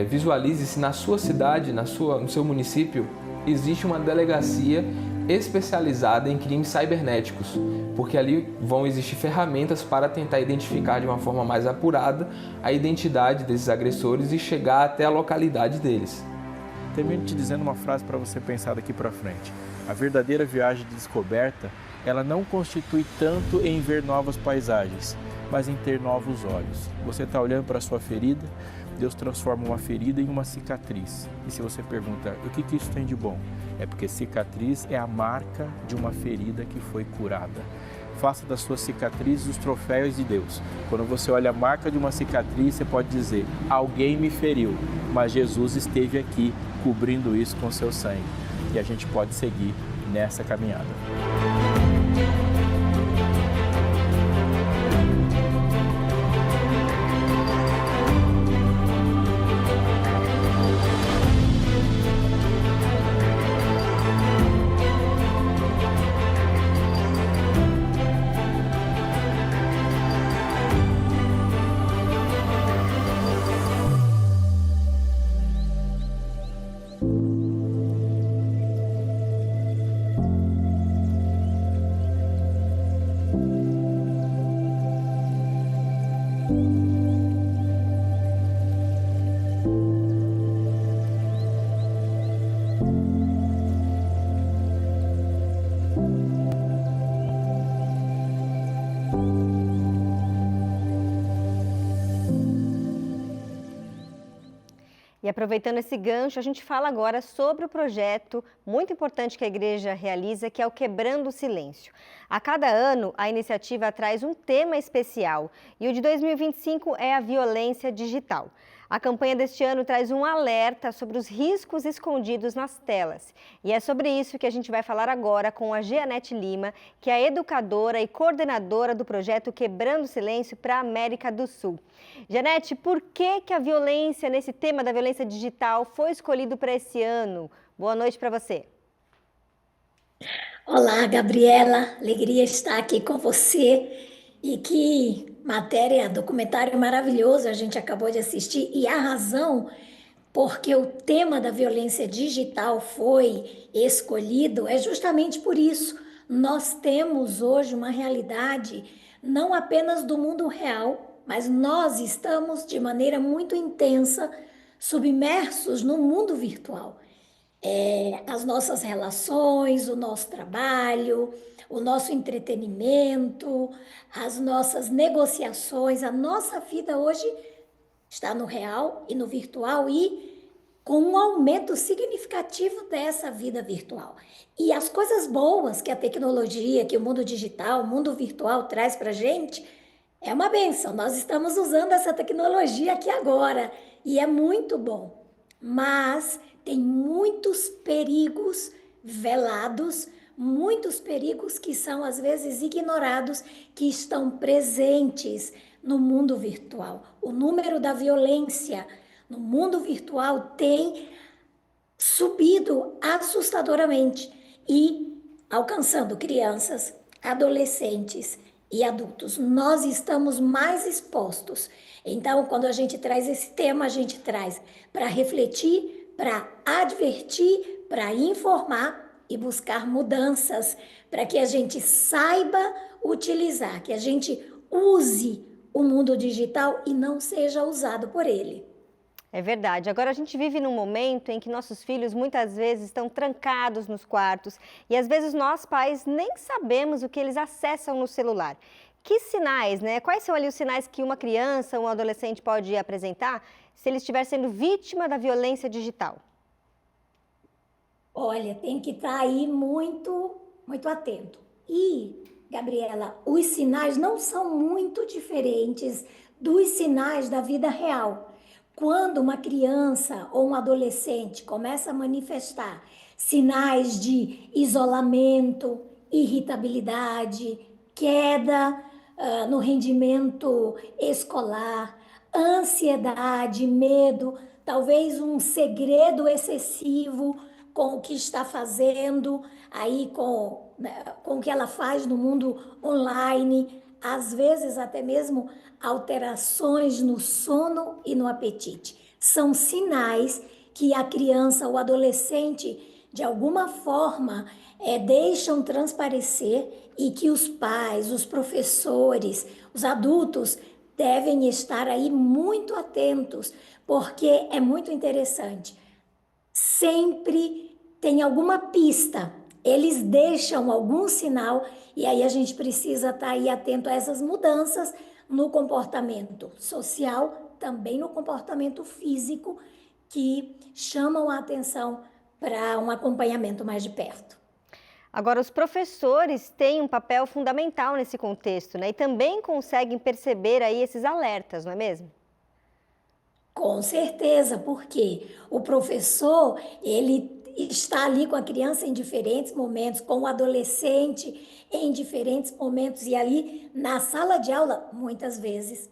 Speaker 7: visualize se na sua cidade, no seu município, existe uma delegacia especializada em crimes cibernéticos, porque ali vão existir ferramentas para tentar identificar de uma forma mais apurada a identidade desses agressores e chegar até a localidade deles.
Speaker 23: Termino te dizendo uma frase para você pensar daqui para frente. A verdadeira viagem de descoberta, ela não constitui tanto em ver novas paisagens, mas em ter novos olhos. Você está olhando para a sua ferida, Deus transforma uma ferida em uma cicatriz. E se você pergunta, o que isso tem de bom? É porque cicatriz é a marca de uma ferida que foi curada. Faça das suas cicatrizes os troféus de Deus. Quando você olha a marca de uma cicatriz, você pode dizer, alguém me feriu, mas Jesus esteve aqui cobrindo isso com seu sangue. E a gente pode seguir nessa caminhada.
Speaker 1: E aproveitando esse gancho, a gente fala agora sobre o projeto muito importante que a igreja realiza, que é o Quebrando o Silêncio. A cada ano, a iniciativa traz um tema especial e o de 2025 é a violência digital. A campanha deste ano traz um alerta sobre os riscos escondidos nas telas. E é sobre isso que a gente vai falar agora com a Jeanette Lima, que é a educadora e coordenadora do projeto Quebrando o Silêncio para a América do Sul. Jeanette, por que a violência, nesse tema da violência digital, foi escolhido para esse ano? Boa noite para você.
Speaker 8: Olá, Gabriela. Alegria estar aqui com você. E que matéria, documentário maravilhoso a gente acabou de assistir. E a razão porque o tema da violência digital foi escolhido, é justamente por isso. Nós temos hoje uma realidade não apenas do mundo real, mas nós estamos de maneira muito intensa submersos no mundo virtual. As nossas relações, o nosso trabalho, o nosso entretenimento, as nossas negociações, a nossa vida hoje está no real e no virtual e com um aumento significativo dessa vida virtual. E as coisas boas que a tecnologia, que o mundo digital, o mundo virtual traz para a gente, é uma bênção. Nós estamos usando essa tecnologia aqui agora e é muito bom. Mas tem muitos perigos velados, muitos perigos que são às vezes ignorados, que estão presentes no mundo virtual. O número da violência no mundo virtual tem subido assustadoramente e alcançando crianças, adolescentes e adultos. Nós estamos mais expostos. Então, quando a gente traz esse tema, a gente traz para refletir, para advertir, para informar e buscar mudanças, para que a gente saiba utilizar, que a gente use o mundo digital e não seja usado por ele.
Speaker 1: É verdade. Agora a gente vive num momento em que nossos filhos muitas vezes estão trancados nos quartos e às vezes nós pais nem sabemos o que eles acessam no celular. Que sinais, né? Quais são ali os sinais que uma criança ou um adolescente pode apresentar se ele estiver sendo vítima da violência digital?
Speaker 8: Olha, tem que estar aí muito atento. E, Gabriela, os sinais não são muito diferentes dos sinais da vida real. Quando uma criança ou um adolescente começa a manifestar sinais de isolamento, irritabilidade, queda no rendimento escolar, ansiedade, medo, talvez um segredo excessivo com o que está fazendo, aí com o que ela faz no mundo online, às vezes até mesmo alterações no sono e no apetite. São sinais que a criança ou adolescente, de alguma forma, deixam transparecer e que os pais, os professores, os adultos devem estar aí muito atentos, porque é muito interessante. Sempre tem alguma pista, eles deixam algum sinal e aí a gente precisa estar aí atento a essas mudanças no comportamento social, também no comportamento físico, que chamam a atenção para um acompanhamento mais de perto.
Speaker 1: Agora, os professores têm um papel fundamental nesse contexto, né? E também conseguem perceber aí esses alertas, não é mesmo?
Speaker 8: Com certeza, porque o professor, ele está ali com a criança em diferentes momentos, com o adolescente em diferentes momentos, e ali na sala de aula, muitas vezes,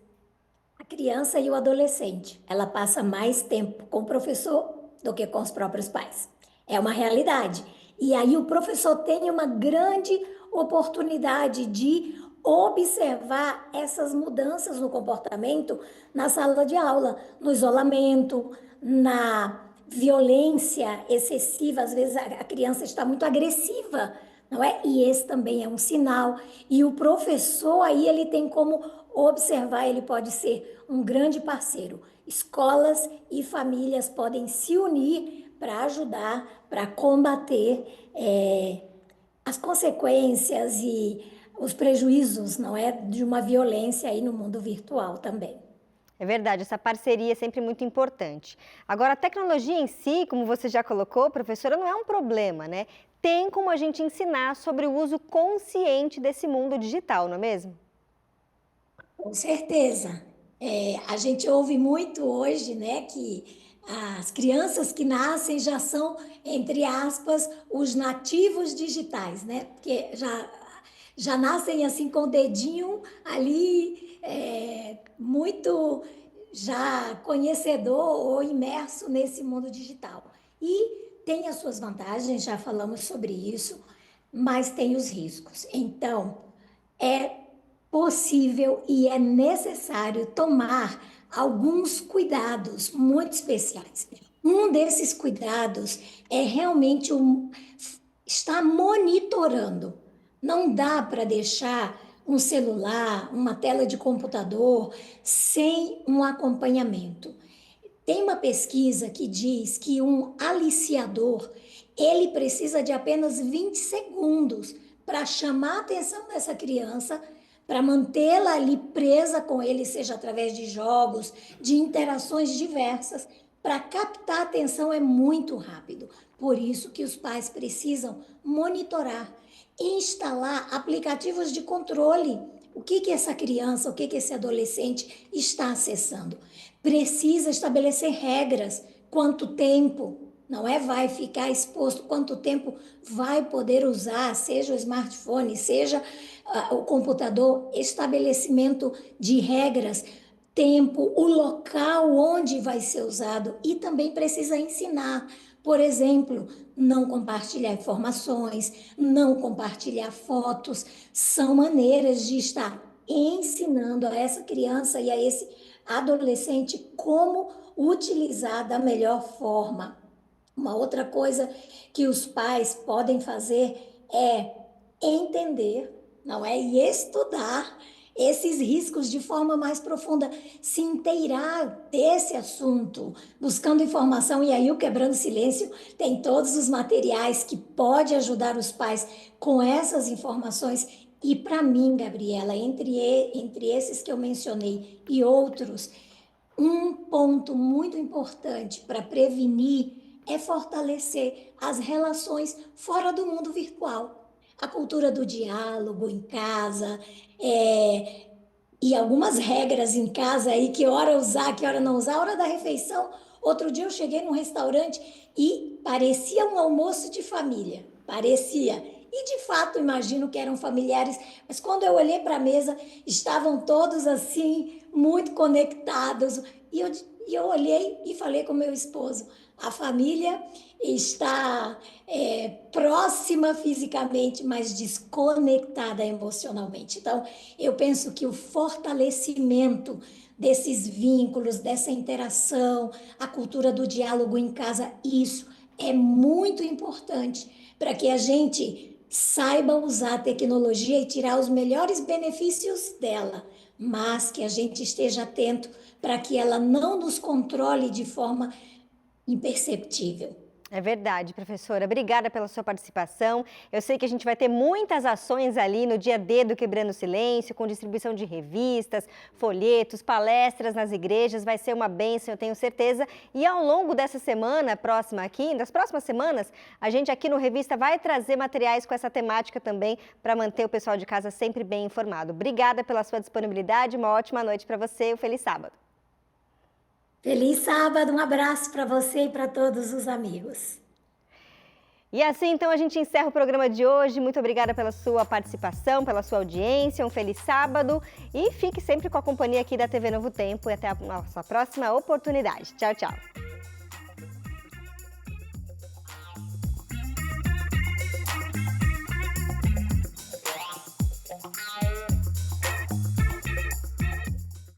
Speaker 8: a criança e o adolescente, ela passa mais tempo com o professor do que com os próprios pais. É uma realidade. E aí o professor tem uma grande oportunidade de observar essas mudanças no comportamento na sala de aula, no isolamento, na violência excessiva. Às vezes a criança está muito agressiva, não é? E esse também é um sinal. E o professor aí, ele tem como observar, ele pode ser um grande parceiro. Escolas e famílias podem se unir para ajudar, para combater as consequências e os prejuízos, não é, de uma violência aí no mundo virtual também.
Speaker 1: É verdade, essa parceria é sempre muito importante. Agora, a tecnologia em si, como você já colocou, professora, não é um problema, né? Tem como a gente ensinar sobre o uso consciente desse mundo digital, não é mesmo?
Speaker 8: Com certeza. A gente ouve muito hoje, né, que as crianças que nascem já são, entre aspas, os nativos digitais, né? Porque já nascem assim com o dedinho ali, muito já conhecedor ou imerso nesse mundo digital. E tem as suas vantagens, já falamos sobre isso, mas tem os riscos. Então, é possível e é necessário tomar alguns cuidados muito especiais. Um desses cuidados é realmente estar monitorando. Não dá para deixar um celular, uma tela de computador sem um acompanhamento. Tem uma pesquisa que diz que um aliciador, ele precisa de apenas 20 segundos para chamar a atenção dessa criança, para mantê-la ali presa com ele, seja através de jogos, de interações diversas. Para captar a atenção é muito rápido. Por isso que os pais precisam monitorar, instalar aplicativos de controle. O que essa criança, o que esse adolescente está acessando? Precisa estabelecer regras. Quanto tempo? Não é vai ficar exposto, quanto tempo vai poder usar, seja o smartphone, seja o computador, estabelecimento de regras, tempo, o local onde vai ser usado, e também precisa ensinar. Por exemplo, não compartilhar informações, não compartilhar fotos, são maneiras de estar ensinando a essa criança e a esse adolescente como utilizar da melhor forma. Uma outra coisa que os pais podem fazer é entender, não é? E estudar esses riscos de forma mais profunda, se inteirar desse assunto, buscando informação. E aí o Quebrando Silêncio tem todos os materiais que pode ajudar os pais com essas informações. E para mim, Gabriela, entre esses que eu mencionei e outros, um ponto muito importante para prevenir é fortalecer as relações fora do mundo virtual. A cultura do diálogo em casa, e algumas regras em casa aí, que hora usar, que hora não usar, a hora da refeição. Outro dia eu cheguei num restaurante e parecia um almoço de família, parecia. E de fato imagino que eram familiares, mas quando eu olhei para a mesa, estavam todos assim, muito conectados. E eu olhei e falei com meu esposo, a família está próxima fisicamente, mas desconectada emocionalmente. Então, eu penso que o fortalecimento desses vínculos, dessa interação, a cultura do diálogo em casa, isso é muito importante para que a gente saiba usar a tecnologia e tirar os melhores benefícios dela, mas que a gente esteja atento para que ela não nos controle de forma imperceptível.
Speaker 1: É verdade, professora. Obrigada pela sua participação. Eu sei que a gente vai ter muitas ações ali no dia D do Quebrando Silêncio, com distribuição de revistas, folhetos, palestras nas igrejas. Vai ser uma bênção, eu tenho certeza. E ao longo dessa semana próxima aqui, das próximas semanas, a gente aqui no Revista vai trazer materiais com essa temática também para manter o pessoal de casa sempre bem informado. Obrigada pela sua disponibilidade. Uma ótima noite para você e um feliz sábado.
Speaker 8: Feliz sábado, um abraço para você e para todos os amigos.
Speaker 1: E assim, então, a gente encerra o programa de hoje. Muito obrigada pela sua participação, pela sua audiência. Um feliz sábado e fique sempre com a companhia aqui da TV Novo Tempo. E até a nossa próxima oportunidade. Tchau, tchau.